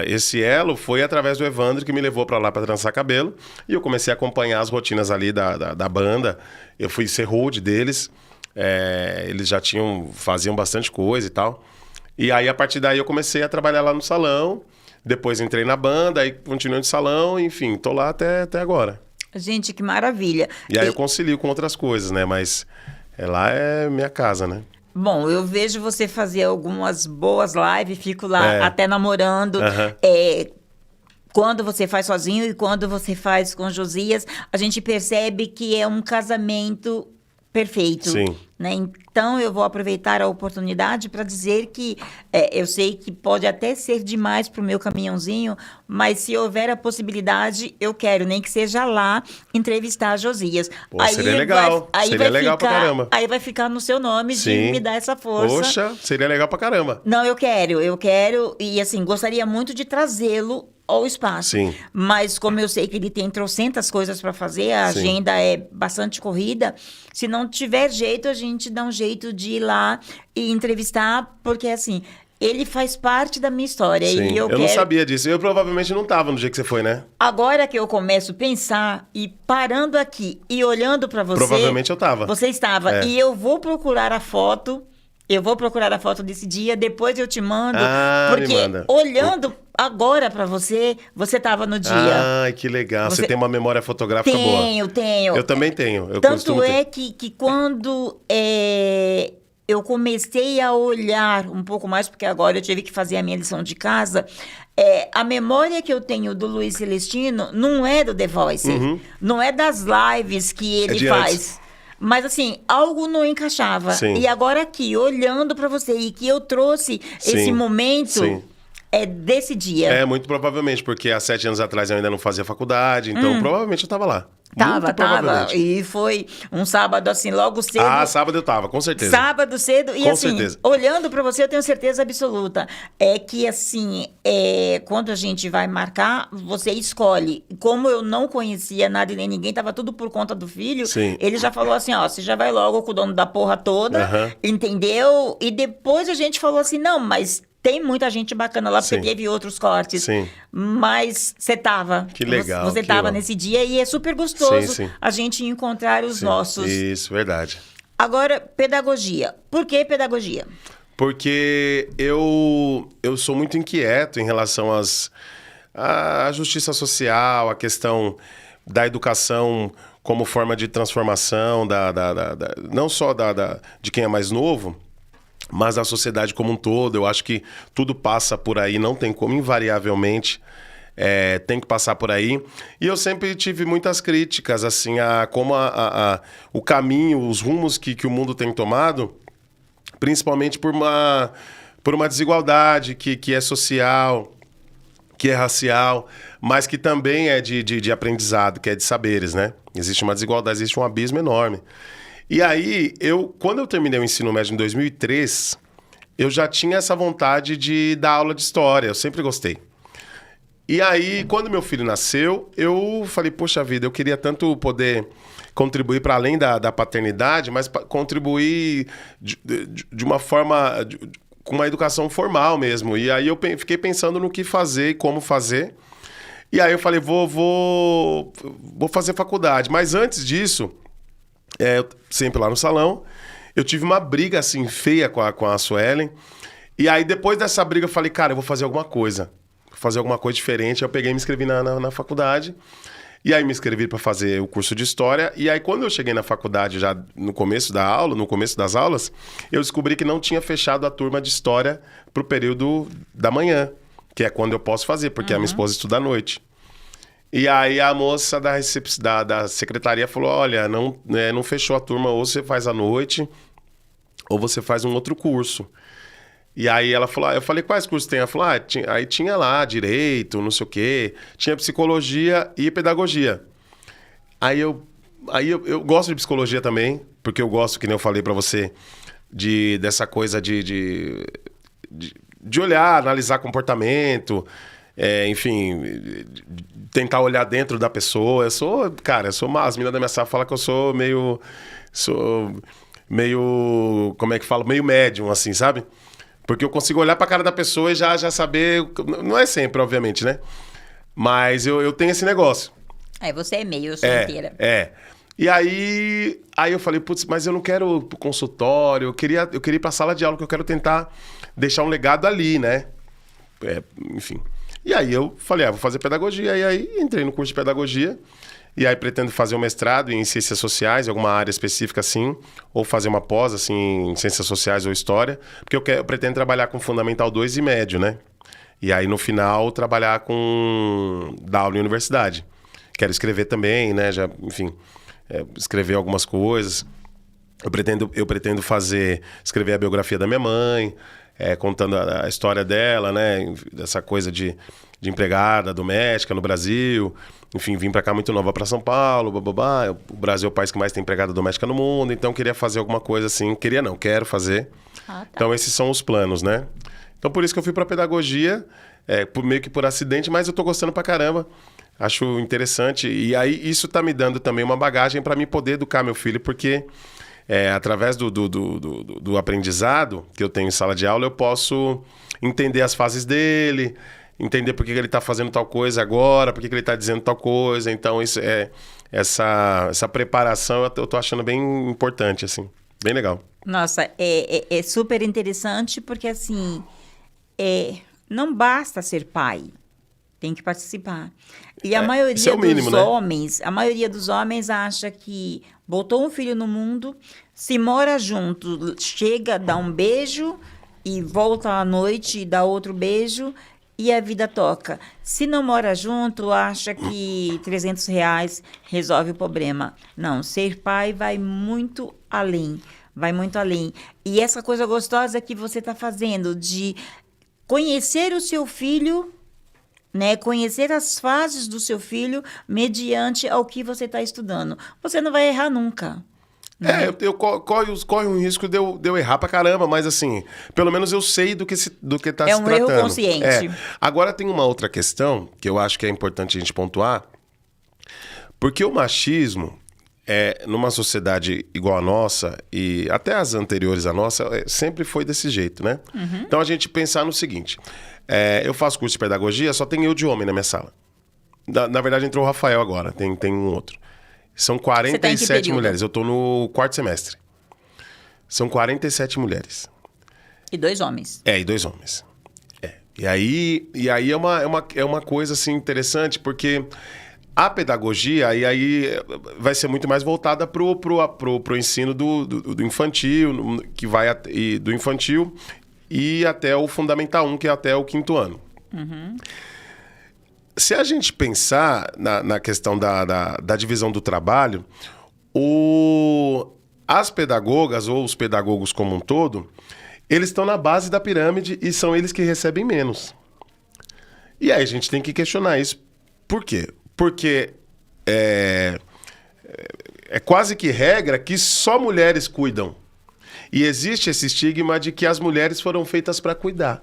esse elo foi através do Evandro que me levou pra lá pra trançar cabelo. E eu comecei a acompanhar as rotinas ali da banda. Eu fui ser road deles. Eles já faziam bastante coisa e tal. E aí, a partir daí, eu comecei a trabalhar lá no salão. Depois entrei na banda, aí continuei no salão. Enfim, tô lá até agora. Gente, que maravilha. E aí eu concilio com outras coisas, né? Mas lá é minha casa, né? Bom, eu vejo você fazer algumas boas lives, fico lá até namorando. Quando você faz sozinho e quando você faz com Josias, a gente percebe que é um casamento perfeito. Sim. Né? Então, eu vou aproveitar a oportunidade para dizer que eu sei que pode até ser demais para o meu caminhãozinho, mas se houver a possibilidade, eu quero, nem que seja lá, entrevistar a Josias. Pô, seria legal. Seria legal pra caramba. Aí vai ficar no seu nome de me dar essa força. Poxa, seria legal pra caramba. Não, eu quero. E assim, gostaria muito de trazê-lo ao espaço. Sim. Mas como eu sei que ele tem trocentas coisas para fazer, a agenda é bastante corrida, se não tiver jeito, a gente dá um jeito de ir lá e entrevistar, porque assim, ele faz parte da minha história. Sim. E eu não sabia disso. Eu provavelmente não estava no dia que você foi, né? Agora que eu começo a pensar e parando aqui e olhando para você... Provavelmente eu estava. Você estava. E eu vou procurar a foto... desse dia, depois eu te mando. Porque olhando agora pra você estava no dia. Ai, que legal. Você tem uma memória fotográfica boa. Tenho. Eu também tenho. Tanto é que quando eu comecei a olhar um pouco mais, porque agora eu tive que fazer a minha lição de casa, a memória que eu tenho do Luiz Celestino não é do The Voice, não é das lives que ele faz. Antes. Mas, assim, algo não encaixava. Sim. E agora aqui, olhando para você, e que eu trouxe esse momento desse dia. Muito provavelmente, porque há 7 anos atrás eu ainda não fazia faculdade, então provavelmente eu estava lá. Tava. E foi um sábado, assim, logo cedo. Sábado eu tava, com certeza. Sábado cedo. E com assim, certeza. Olhando pra você, eu tenho certeza absoluta. É que, assim, quando a gente vai marcar, você escolhe. Como eu não conhecia nada e nem ninguém, tava tudo por conta do filho. Sim. Ele já falou assim, ó, você já vai logo com o dono da porra toda, entendeu? E depois a gente falou assim, não, mas... Tem muita gente bacana lá, porque teve outros cortes. Sim. Mas você tava. Que legal. Você tava nesse dia e é super gostoso a gente encontrar os nossos. Isso, verdade. Agora, pedagogia. Por que pedagogia? Porque eu sou muito inquieto em relação à justiça social, a questão... da educação como forma de transformação, não só de quem é mais novo, mas da sociedade como um todo. Eu acho que tudo passa por aí, não tem como, invariavelmente, tem que passar por aí. E eu sempre tive muitas críticas, assim, a como o caminho, os rumos que o mundo tem tomado, principalmente por uma desigualdade que é social, que é racial, mas que também é de aprendizado, que é de saberes, né? Existe uma desigualdade, existe um abismo enorme. E aí, quando eu terminei o ensino médio em 2003, eu já tinha essa vontade de dar aula de história, eu sempre gostei. E aí, quando meu filho nasceu, eu falei, poxa vida, eu queria tanto poder contribuir para além da paternidade, mas contribuir de uma forma, com uma educação formal mesmo. E aí eu fiquei pensando no que fazer e como fazer. E aí eu falei, vou fazer faculdade. Mas antes disso, sempre lá no salão, eu tive uma briga assim feia com a Suelen. E aí depois dessa briga eu falei, cara, eu vou fazer alguma coisa. Vou fazer alguma coisa diferente. Eu peguei e me inscrevi na faculdade. E aí me inscrevi para fazer o curso de História. E aí quando eu cheguei na faculdade, já no começo das aulas, eu descobri que não tinha fechado a turma de História pro período da manhã, que é quando eu posso fazer, porque a minha esposa estuda à noite. E aí a moça da secretaria falou, olha, não fechou a turma, ou você faz à noite, ou você faz um outro curso. E aí ela falou, eu falei, quais cursos tem? Ela falou, aí tinha lá Direito, não sei o quê, tinha Psicologia e Pedagogia. Aí eu gosto de Psicologia também, porque eu gosto, que nem eu falei pra você, dessa coisa de olhar, analisar comportamento, enfim, tentar olhar dentro da pessoa. As meninas da minha sala falam que eu sou meio, como é que fala? Meio médium, assim, sabe? Porque eu consigo olhar pra cara da pessoa e já saber... Não é sempre, obviamente, né? Mas eu tenho esse negócio. Você é meio, eu sou inteira. E aí eu falei, putz, mas eu não quero ir pro consultório, eu queria ir pra sala de aula, que eu quero tentar deixar um legado ali, né? Enfim. E aí eu falei, vou fazer pedagogia. E aí entrei no curso de pedagogia. E aí pretendo fazer um mestrado em ciências sociais, em alguma área específica assim, ou fazer uma pós assim, em ciências sociais ou história, porque eu pretendo trabalhar com Fundamental 2 e médio, né? E aí no final trabalhar dar aula em universidade. Quero escrever também, né? Já, enfim, escrever algumas coisas. Eu pretendo escrever a biografia da minha mãe, contando a história dela, né? Dessa coisa de empregada doméstica no Brasil. Enfim, vim pra cá muito nova pra São Paulo, bababá. O Brasil é o país que mais tem empregada doméstica no mundo, então queria fazer alguma coisa assim. Quero fazer. Tá. Então esses são os planos, né? Então por isso que eu fui pra pedagogia, meio que por acidente, mas eu tô gostando pra caramba. Acho interessante. E aí isso tá me dando também uma bagagem pra mim poder educar meu filho, porque através do aprendizado que eu tenho em sala de aula, eu posso entender as fases dele, entender por que ele está fazendo tal coisa agora, por que ele está dizendo tal coisa. Então, essa preparação eu tô achando bem importante, assim. Bem legal. Nossa, é super interessante porque, assim, não basta ser pai. Tem que participar. E a maioria é o mínimo, dos homens, a maioria dos homens acha que botou um filho no mundo, se mora junto, chega, dá um beijo e volta à noite e dá outro beijo e a vida toca. Se não mora junto, acha que R$300 resolve o problema. Não, ser pai vai muito além. Vai muito além. E essa coisa gostosa que você está fazendo de conhecer o seu filho, né? Conhecer as fases do seu filho mediante ao que você está estudando. Você não vai errar nunca. Corre um risco de eu errar pra caramba, mas assim, pelo menos eu sei do que tá se tratando. É um erro consciente. Agora tem uma outra questão que eu acho que é importante a gente pontuar, porque o machismo, numa sociedade igual a nossa, e até as anteriores à nossa, sempre foi desse jeito, né? Uhum. Então a gente pensar no seguinte, eu faço curso de pedagogia, só tem eu de homem na minha sala. Na verdade entrou o Rafael agora, tem um outro. São 47 mulheres. Eu tô no 4º semestre. São 47 mulheres. E 2 homens. E 2 homens. E aí é uma coisa assim interessante, porque A pedagogia, e aí vai ser muito mais voltada pro ensino do infantil, que vai do infantil e até o Fundamental 1, que é até o 5º ano. Uhum. Se a gente pensar na questão da divisão do trabalho, as pedagogas ou os pedagogos como um todo, eles estão na base da pirâmide e são eles que recebem menos. E aí a gente tem que questionar isso. Por quê? Porque é quase que regra que só mulheres cuidam. E existe esse estigma de que as mulheres foram feitas para cuidar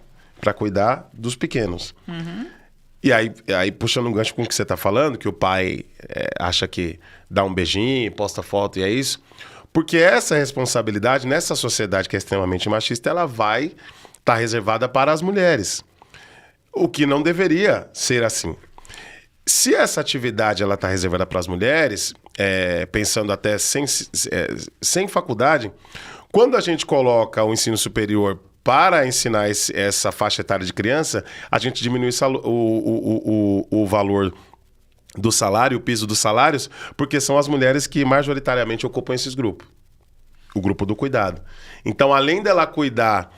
dos pequenos. Uhum. E aí, puxando um gancho com o que você está falando, que o pai acha que dá um beijinho, posta foto e é isso. Porque essa responsabilidade, nessa sociedade que é extremamente machista, ela vai estar reservada para as mulheres. O que não deveria ser assim. Se essa atividade ela está reservada para as mulheres, pensando até sem faculdade, quando a gente coloca o ensino superior para ensinar essa faixa etária de criança, a gente diminui o valor do salário, o piso dos salários, porque são as mulheres que majoritariamente ocupam esses grupos. O grupo do cuidado. Então, além dela cuidar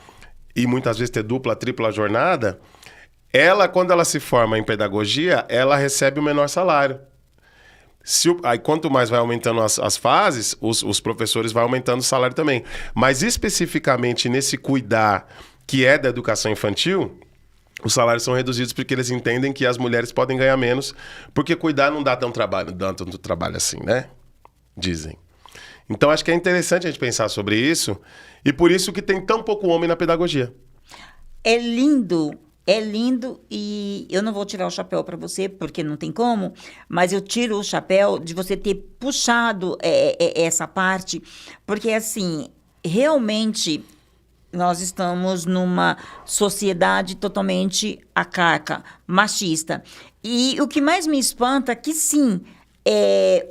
e muitas vezes ter dupla, tripla jornada, ela, quando ela se forma em pedagogia, ela recebe o menor salário. Aí, quanto mais vai aumentando as fases, os professores vão aumentando o salário também. Mas, especificamente nesse cuidar que é da educação infantil, os salários são reduzidos porque eles entendem que as mulheres podem ganhar menos, porque cuidar não dá tanto trabalho assim, né? Dizem. Então, acho que é interessante a gente pensar sobre isso, e por isso que tem tão pouco homem na pedagogia. É lindo e eu não vou tirar o chapéu para você, porque não tem como, mas eu tiro o chapéu de você ter puxado essa parte, porque, assim, realmente nós estamos numa sociedade totalmente arcaica, machista. E o que mais me espanta é que, sim,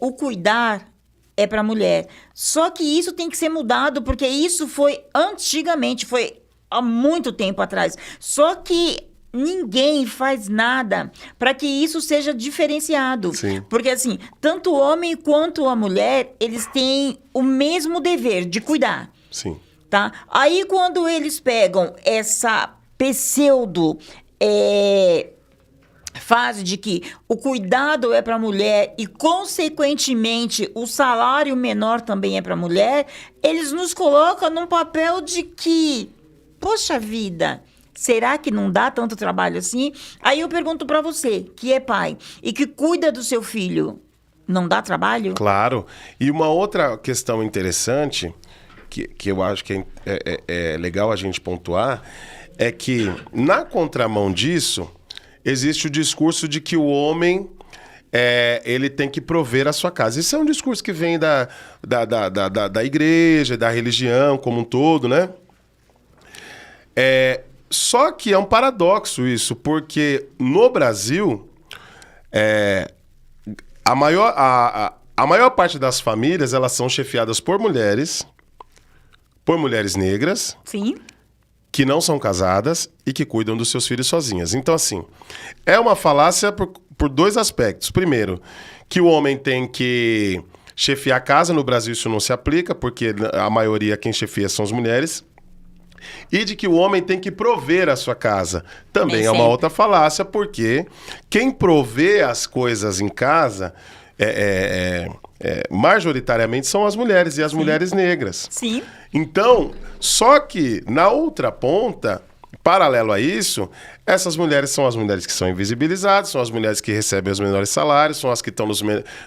o cuidar é para a mulher. Só que isso tem que ser mudado, porque isso foi antigamente, foi há muito tempo atrás. Só que ninguém faz nada para que isso seja diferenciado. Sim. Porque, assim, tanto o homem quanto a mulher, eles têm o mesmo dever de cuidar. Sim. Tá? Aí, quando eles pegam essa pseudo fase de que o cuidado é para a mulher e, consequentemente, o salário menor também é para a mulher, eles nos colocam num papel de que, poxa vida, será que não dá tanto trabalho assim? Aí eu pergunto para você, que é pai e que cuida do seu filho, não dá trabalho? Claro. E uma outra questão interessante, que eu acho que é legal a gente pontuar, é que, na contramão disso, existe o discurso de que o homem ele tem que prover a sua casa. Isso é um discurso que vem da igreja, da religião como um todo, né? Só que é um paradoxo isso, porque no Brasil, a maior parte das famílias, elas são chefiadas por mulheres negras. Sim. Que não são casadas e que cuidam dos seus filhos sozinhas. Então, assim, é uma falácia por dois aspectos. Primeiro, que o homem tem que chefiar a casa. No Brasil isso não se aplica, porque a maioria, quem chefia são as mulheres. E de que o homem tem que prover a sua casa. Também é uma outra falácia, porque quem provê as coisas em casa majoritariamente são as mulheres, e as mulheres negras. Sim. Então, só que na outra ponta, paralelo a isso, essas mulheres são as mulheres que são invisibilizadas, são as mulheres que recebem os menores salários, são as que estão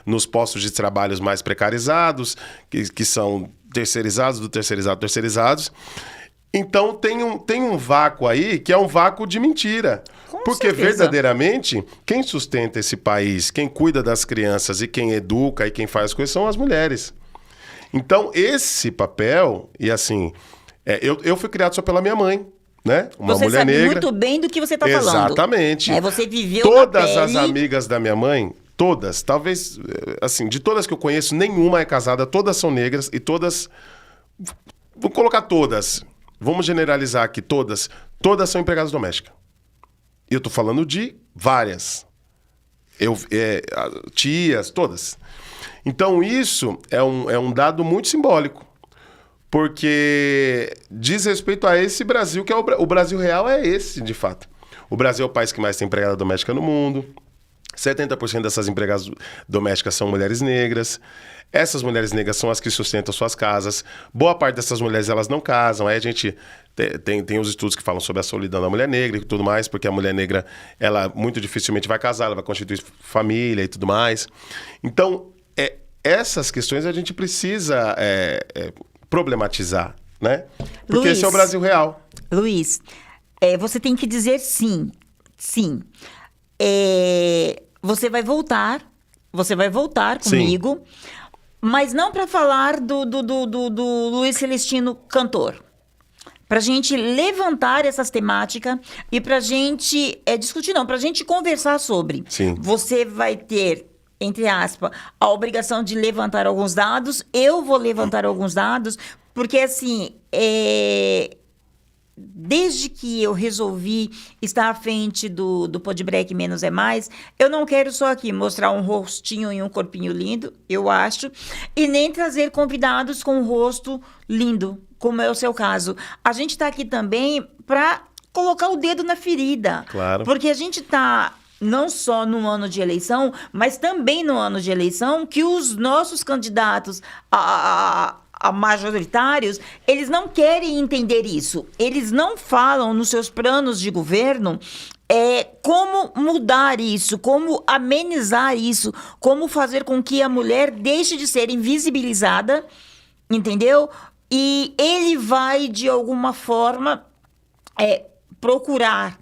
nos postos de trabalhos mais precarizados, que são terceirizados. Então, tem um vácuo aí que é um vácuo de mentira. Porque verdadeiramente, quem sustenta esse país, quem cuida das crianças e quem educa e quem faz as coisas são as mulheres. Então, esse papel, e assim, eu fui criado só pela minha mãe, né? Uma mulher negra. Você sabe muito bem do que você está falando. Exatamente. Você viveu todas na pele. As amigas da minha mãe, todas, talvez, assim, de todas que eu conheço, nenhuma é casada, todas são negras e todas, vou colocar todas, vamos generalizar aqui, todas são empregadas domésticas. E eu tô falando de várias. tias, todas. Então, isso é um dado muito simbólico, porque diz respeito a esse Brasil, que é o Brasil real é esse, de fato. O Brasil é o país que mais tem empregada doméstica no mundo. 70% dessas empregadas domésticas são mulheres negras. Essas mulheres negras são as que sustentam suas casas. Boa parte dessas mulheres, elas não casam. Aí a gente tem os estudos que falam sobre a solidão da mulher negra e tudo mais, porque a mulher negra, ela muito dificilmente vai casar, ela vai constituir família e tudo mais. Então, essas questões a gente precisa problematizar, né? Porque Luiz, esse é o Brasil real. Luiz, você tem que dizer sim. Sim. Você vai voltar comigo, sim, mas não para falar do Luiz Celestino cantor. Para a gente levantar essas temáticas e para a gente discutir, não, para a gente conversar sobre. Sim. Você vai ter, entre aspas, a obrigação de levantar alguns dados, eu vou levantar alguns dados, porque assim, desde que eu resolvi estar à frente do Podbreak Menos é Mais, eu não quero só aqui mostrar um rostinho e um corpinho lindo, eu acho, e nem trazer convidados com um rosto lindo, como é o seu caso. A gente está aqui também para colocar o dedo na ferida. Claro. Porque a gente está não só no ano de eleição, mas também no ano de eleição que os nossos candidatos a majoritários, eles não querem entender isso. Eles não falam nos seus planos de governo como mudar isso, como amenizar isso, como fazer com que a mulher deixe de ser invisibilizada, entendeu? E ele vai, de alguma forma, procurar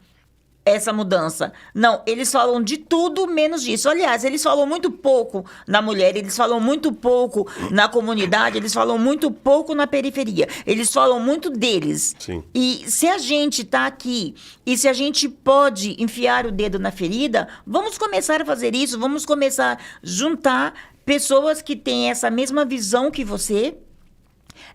essa mudança. Não, eles falam de tudo menos disso. Aliás, eles falam muito pouco na mulher, eles falam muito pouco na comunidade, eles falam muito pouco na periferia. Eles falam muito deles. Sim. E se a gente está aqui e se a gente pode enfiar o dedo na ferida, vamos começar a fazer isso, vamos começar a juntar pessoas que têm essa mesma visão que você.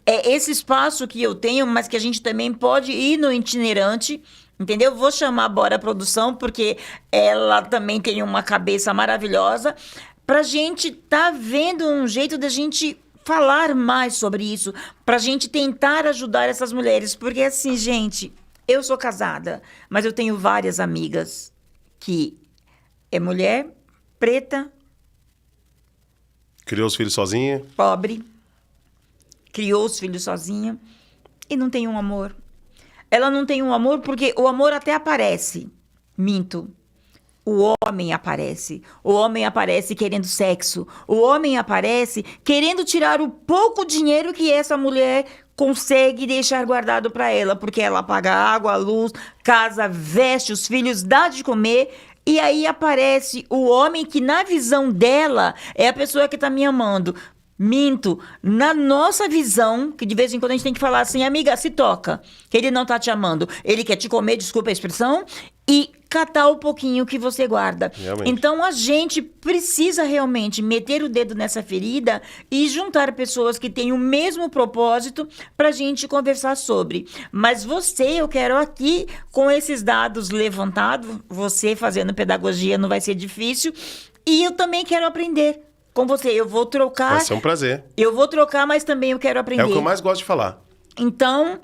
Esse espaço que eu tenho, mas que a gente também pode ir no itinerante, entendeu? Vou chamar a Bora Produção, porque ela também tem uma cabeça maravilhosa, pra gente tá vendo um jeito da gente falar mais sobre isso, pra gente tentar ajudar essas mulheres, porque assim, gente, eu sou casada, mas eu tenho várias amigas que é mulher, preta, criou os filhos sozinha, pobre, criou os filhos sozinha e não tem um amor. Ela não tem um amor porque o amor até aparece. Minto. O homem aparece. O homem aparece querendo sexo. O homem aparece querendo tirar o pouco dinheiro que essa mulher consegue deixar guardado para ela. Porque ela paga água, luz, casa, veste os filhos, dá de comer. E aí aparece o homem que, na visão dela, é a pessoa que está me amando. Minto. Na nossa visão, que de vez em quando a gente tem que falar assim, amiga, se toca, que ele não tá te amando. Ele quer te comer, desculpa a expressão, e catar o pouquinho que você guarda. Realmente. Então, a gente precisa realmente meter o dedo nessa ferida e juntar pessoas que têm o mesmo propósito pra gente conversar sobre. Mas eu quero aqui, com esses dados levantados, você fazendo pedagogia não vai ser difícil, e eu também quero aprender com você. Eu vou trocar. Vai ser um prazer. Eu vou trocar, mas também eu quero aprender. É o que eu mais gosto de falar. Então,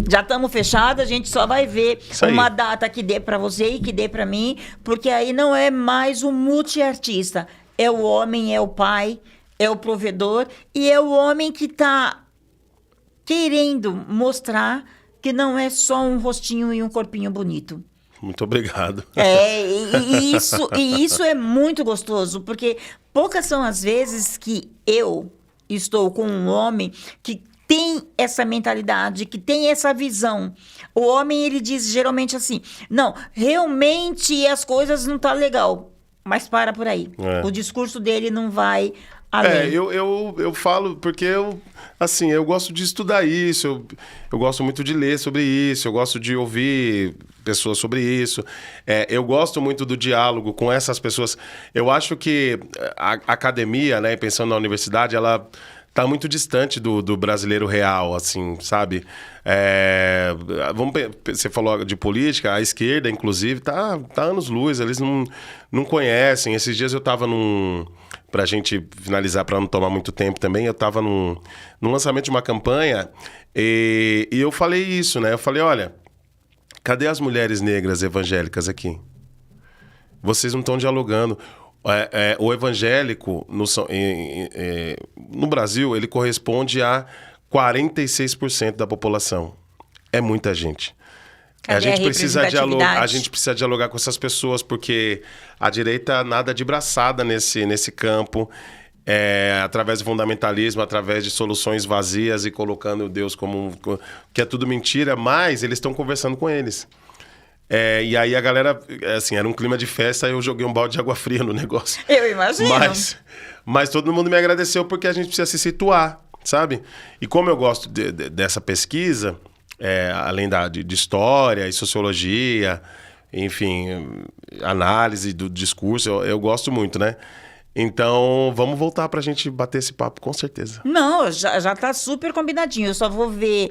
já estamos fechados, a gente só vai ver uma data que dê para você e que dê para mim, porque aí não é mais o multiartista. É o homem, é o pai, é o provedor e é o homem que está querendo mostrar que não é só um rostinho e um corpinho bonito. Muito obrigado. E isso é muito gostoso, porque poucas são as vezes que eu estou com um homem que tem essa mentalidade, que tem essa visão. O homem, ele diz geralmente assim, não, realmente as coisas não tá legal, mas para por aí. O discurso dele não vai além. Eu falo porque eu gosto de estudar isso, eu gosto muito de ler sobre isso, eu gosto de ouvir pessoas sobre isso, eu gosto muito do diálogo com essas pessoas. Eu acho que a academia, né, pensando na universidade, ela tá muito distante do brasileiro real, assim, sabe? Você falou de política, a esquerda, inclusive, tá anos-luz, eles não conhecem. Esses dias eu tava pra gente finalizar, pra não tomar muito tempo também, eu tava num lançamento de uma campanha e eu falei isso, né? Eu falei, olha, cadê as mulheres negras evangélicas aqui? Vocês não estão dialogando. O evangélico no Brasil, ele corresponde a 46% da população. É muita gente. A gente precisa dialogar com essas pessoas, porque a direita nada de braçada nesse campo, através do fundamentalismo, através de soluções vazias e colocando Deus que é tudo mentira, mas eles estão conversando com eles. E aí a galera, assim, era um clima de festa, aí eu joguei um balde de água fria no negócio. Eu imagino. Mas todo mundo me agradeceu porque a gente precisa se situar, sabe? E como eu gosto dessa pesquisa, além de história e sociologia, enfim, análise do discurso, eu gosto muito, né? Então, vamos voltar pra gente bater esse papo, com certeza. Não, já tá super combinadinho. Eu só vou ver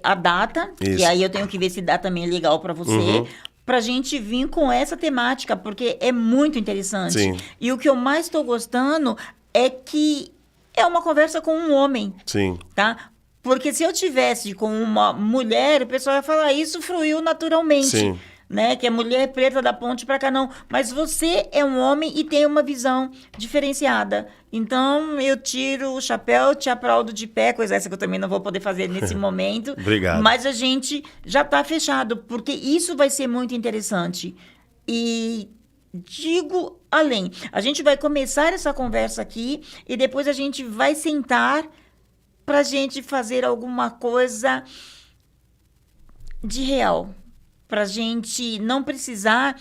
a data, e aí eu tenho que ver se dá também legal pra você, pra gente vir com essa temática, porque é muito interessante. Sim. E o que eu mais estou gostando é que é uma conversa com um homem. Sim. Tá? Porque se eu tivesse com uma mulher, o pessoal ia falar, isso fluiu naturalmente. Sim. Né? Que é mulher preta da ponte pra cá, não. Mas você é um homem e tem uma visão diferenciada. Então, eu tiro o chapéu, te aplaudo de pé, coisa essa que eu também não vou poder fazer nesse momento. Obrigado. Mas a gente já tá fechado, porque isso vai ser muito interessante. E digo além, a gente vai começar essa conversa aqui e depois a gente vai sentar pra gente fazer alguma coisa de real. Pra gente não precisar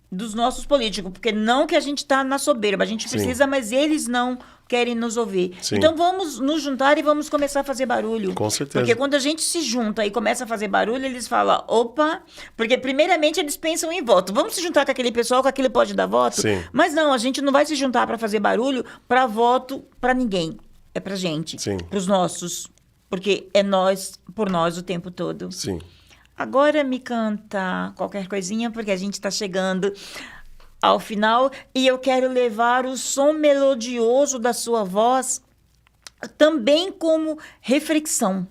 dos nossos políticos, porque não que a gente tá na soberba, a gente precisa, mas eles não querem nos ouvir. Sim. Então vamos nos juntar e vamos começar a fazer barulho. Com certeza. Porque quando a gente se junta e começa a fazer barulho, eles falam, opa, porque primeiramente eles pensam em voto. Vamos se juntar com aquele pessoal, que aquele pode dar voto? Sim. Mas não, a gente não vai se juntar para fazer barulho, para voto, para ninguém. É pra gente, pros nossos. Porque é nós, por nós o tempo todo. Sim. Agora me canta qualquer coisinha, porque a gente está chegando ao final e eu quero levar o som melodioso da sua voz também como reflexão.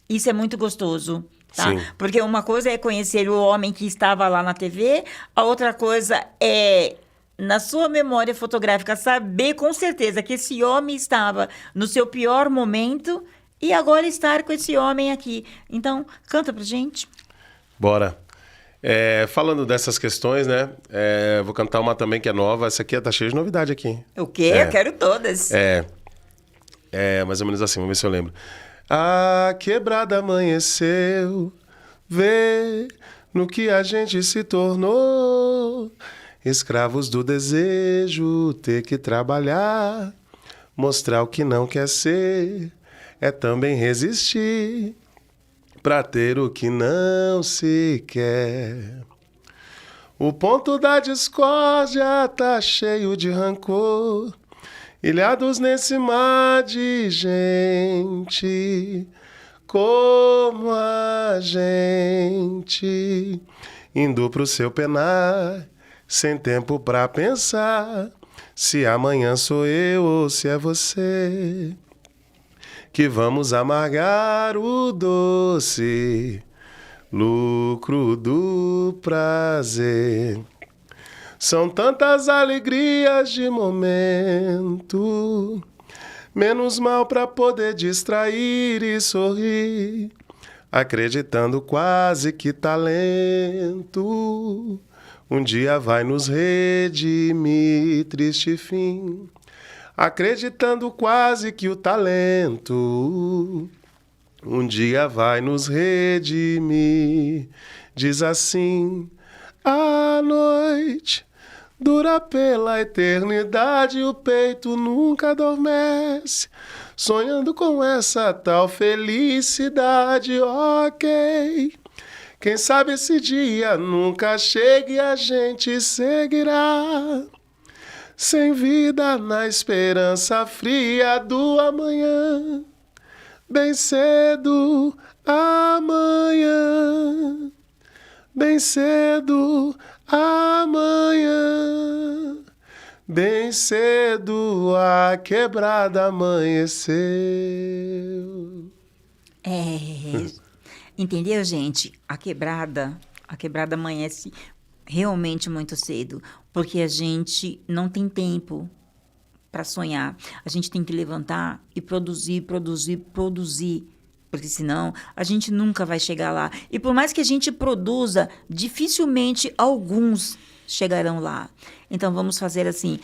Isso é muito gostoso, tá? Sim. Porque uma coisa é conhecer o homem que estava lá na TV, a outra coisa é, na sua memória fotográfica, saber com certeza que esse homem estava no seu pior momento e agora estar com esse homem aqui. Então, canta pra gente. Bora. Falando dessas questões, né? Vou cantar uma também que é nova. Essa aqui tá cheia de novidade aqui. O quê? Eu quero todas. Mais ou menos assim, vamos ver se eu lembro. A quebrada amanheceu, vê no que a gente se tornou. Escravos do desejo, ter que trabalhar, mostrar o que não quer ser. É também resistir pra ter o que não se quer. O ponto da discórdia tá cheio de rancor, ilhados nesse mar de gente, como a gente, indo pro seu penar, sem tempo pra pensar, se amanhã sou eu ou se é você. Que vamos amargar o doce lucro do prazer. São tantas alegrias de momento, menos mal pra poder distrair e sorrir, acreditando quase que talento um dia vai nos redimir, triste fim. Acreditando quase que o talento um dia vai nos redimir. Diz assim: a noite dura pela eternidade, o peito nunca adormece, sonhando com essa tal felicidade, ok. Quem sabe esse dia nunca chegue e a gente seguirá sem vida na esperança fria do amanhã. Bem cedo amanhã, bem cedo amanhã, bem cedo a quebrada amanheceu. Entendeu, gente? A quebrada amanhece realmente muito cedo, porque a gente não tem tempo para sonhar. A gente tem que levantar e produzir, porque senão a gente nunca vai chegar lá. E por mais que a gente produza, dificilmente alguns chegarão lá. Então vamos fazer assim,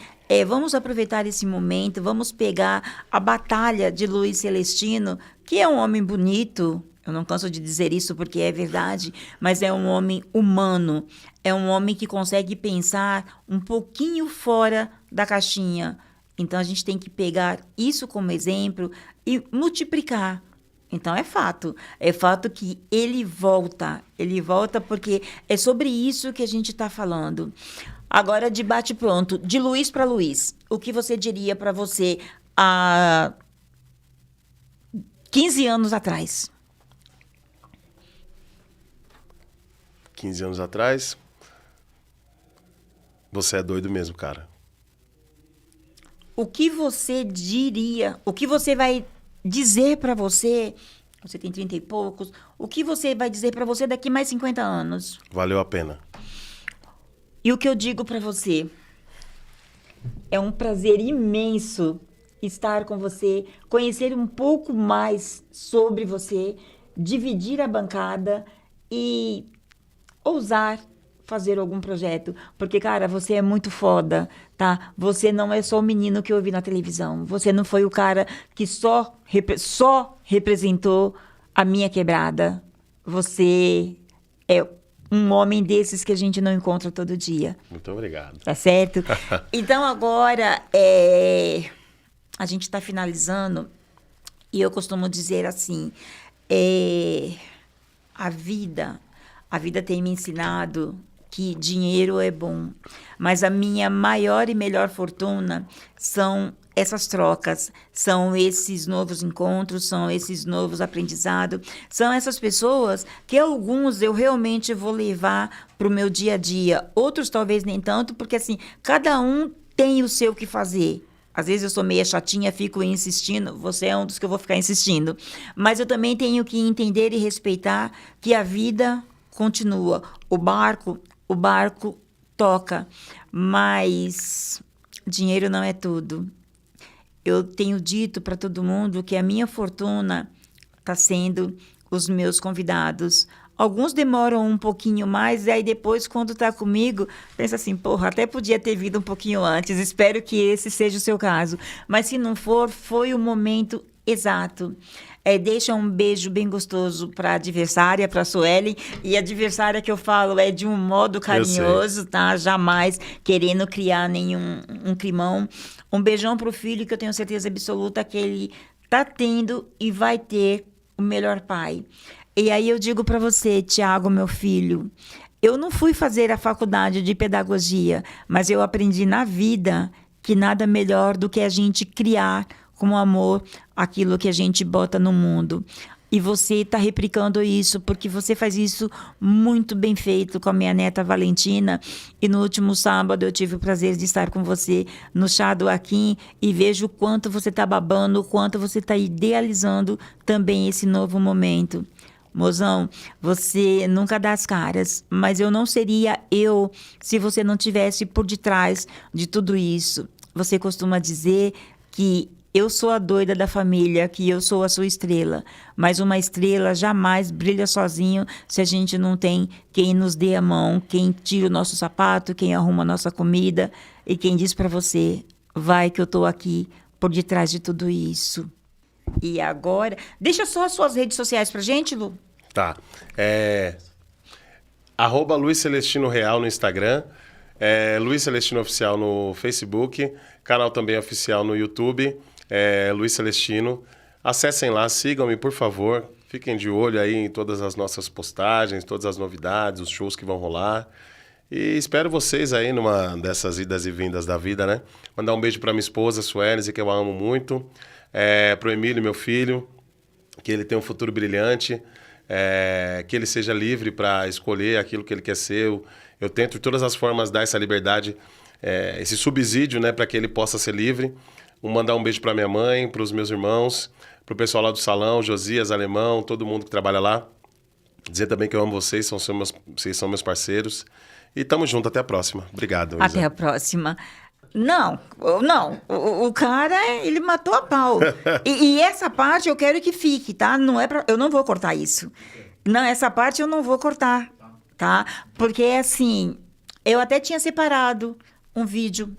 vamos aproveitar esse momento, vamos pegar a batalha de Luiz Celestino, que é um homem bonito. Eu não canso de dizer isso porque é verdade, mas é um homem humano, é um homem que consegue pensar um pouquinho fora da caixinha. Então, a gente tem que pegar isso como exemplo e multiplicar. Então, é fato que ele volta porque é sobre isso que a gente está falando. Agora, de bate-pronto, de Luiz para Luiz, o que você diria para você há 15 anos atrás? 15 anos atrás, você é doido mesmo, cara. O que você diria, o que você vai dizer para você tem 30 e poucos, o que você vai dizer para você daqui mais 50 anos? Valeu a pena. E o que eu digo para você, é um prazer imenso estar com você, conhecer um pouco mais sobre você, dividir a bancada e ousar fazer algum projeto, porque, cara, você é muito foda, tá? Você não é só o menino que eu vi na televisão, você não foi o cara que só representou a minha quebrada, você é um homem desses que a gente não encontra todo dia. Muito obrigado. Tá certo? Então, agora, a gente está finalizando, e eu costumo dizer assim, a vida tem me ensinado que dinheiro é bom, mas a minha maior e melhor fortuna são essas trocas, são esses novos encontros, são esses novos aprendizados, são essas pessoas que alguns eu realmente vou levar para o meu dia a dia, outros talvez nem tanto, porque assim, cada um tem o seu que fazer. Às vezes eu sou meia chatinha, fico insistindo, você é um dos que eu vou ficar insistindo, mas eu também tenho que entender e respeitar que a vida continua, o barco toca, mas dinheiro não é tudo. Eu tenho dito para todo mundo que a minha fortuna está sendo os meus convidados. Alguns demoram um pouquinho mais, e aí depois, quando está comigo, pensa assim, porra, até podia ter vindo um pouquinho antes, espero que esse seja o seu caso. Mas se não for, foi o momento exato. Deixa um beijo bem gostoso para a adversária, para a Suelen. E a adversária que eu falo é de um modo carinhoso, tá? Jamais querendo criar nenhum climão. Um beijão para o filho, que eu tenho certeza absoluta que ele tá tendo e vai ter o melhor pai. E aí eu digo para você, Tiago, meu filho, eu não fui fazer a faculdade de pedagogia, mas eu aprendi na vida que nada melhor do que a gente criar com amor aquilo que a gente bota no mundo. E você está replicando isso, porque você faz isso muito bem feito com a minha neta Valentina. E no último sábado eu tive o prazer de estar com você no chá do Akin e vejo o quanto você está babando, o quanto você está idealizando também esse novo momento. Mozão, você nunca dá as caras, mas eu não seria eu se você não tivesse por detrás de tudo isso. Você costuma dizer que eu sou a doida da família, que eu sou a sua estrela, mas uma estrela jamais brilha sozinho se a gente não tem quem nos dê a mão, quem tira o nosso sapato, quem arruma a nossa comida e quem diz para você, vai que eu tô aqui por detrás de tudo isso. E agora, deixa só as suas redes sociais pra gente, Lu. Tá. @Luiz Celestino Real no Instagram, Luiz Celestino Oficial no Facebook, canal também oficial no YouTube, Luiz Celestino. Acessem lá, sigam-me, por favor. Fiquem de olho aí em todas as nossas postagens, todas as novidades, os shows que vão rolar. E espero vocês aí numa dessas idas e vindas da vida, né? Mandar um beijo para minha esposa, Suelze, que eu amo muito. Pro Emílio, meu filho, que ele tenha um futuro brilhante. Que ele seja livre para escolher aquilo que ele quer ser. Eu tento de todas as formas dar essa liberdade, esse subsídio, né, para que ele possa ser livre. Mandar um beijo para minha mãe, para os meus irmãos, para o pessoal lá do salão, Josias, Alemão, todo mundo que trabalha lá. Dizer também que eu amo vocês, vocês são meus parceiros. E tamo junto, até a próxima. Obrigado, Isa. Até a próxima. Não, o cara, ele matou a pau. E essa parte eu quero que fique, tá? Eu não vou cortar isso. Não, essa parte eu não vou cortar, tá? Porque, assim, eu até tinha separado um vídeo,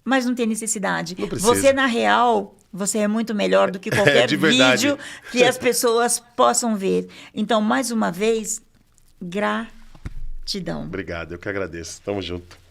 mas não tem necessidade. Não precisa. Você, na real, você é muito melhor do que qualquer vídeo que as pessoas possam ver. Então, mais uma vez, gratidão. Obrigado, eu que agradeço. Tamo junto.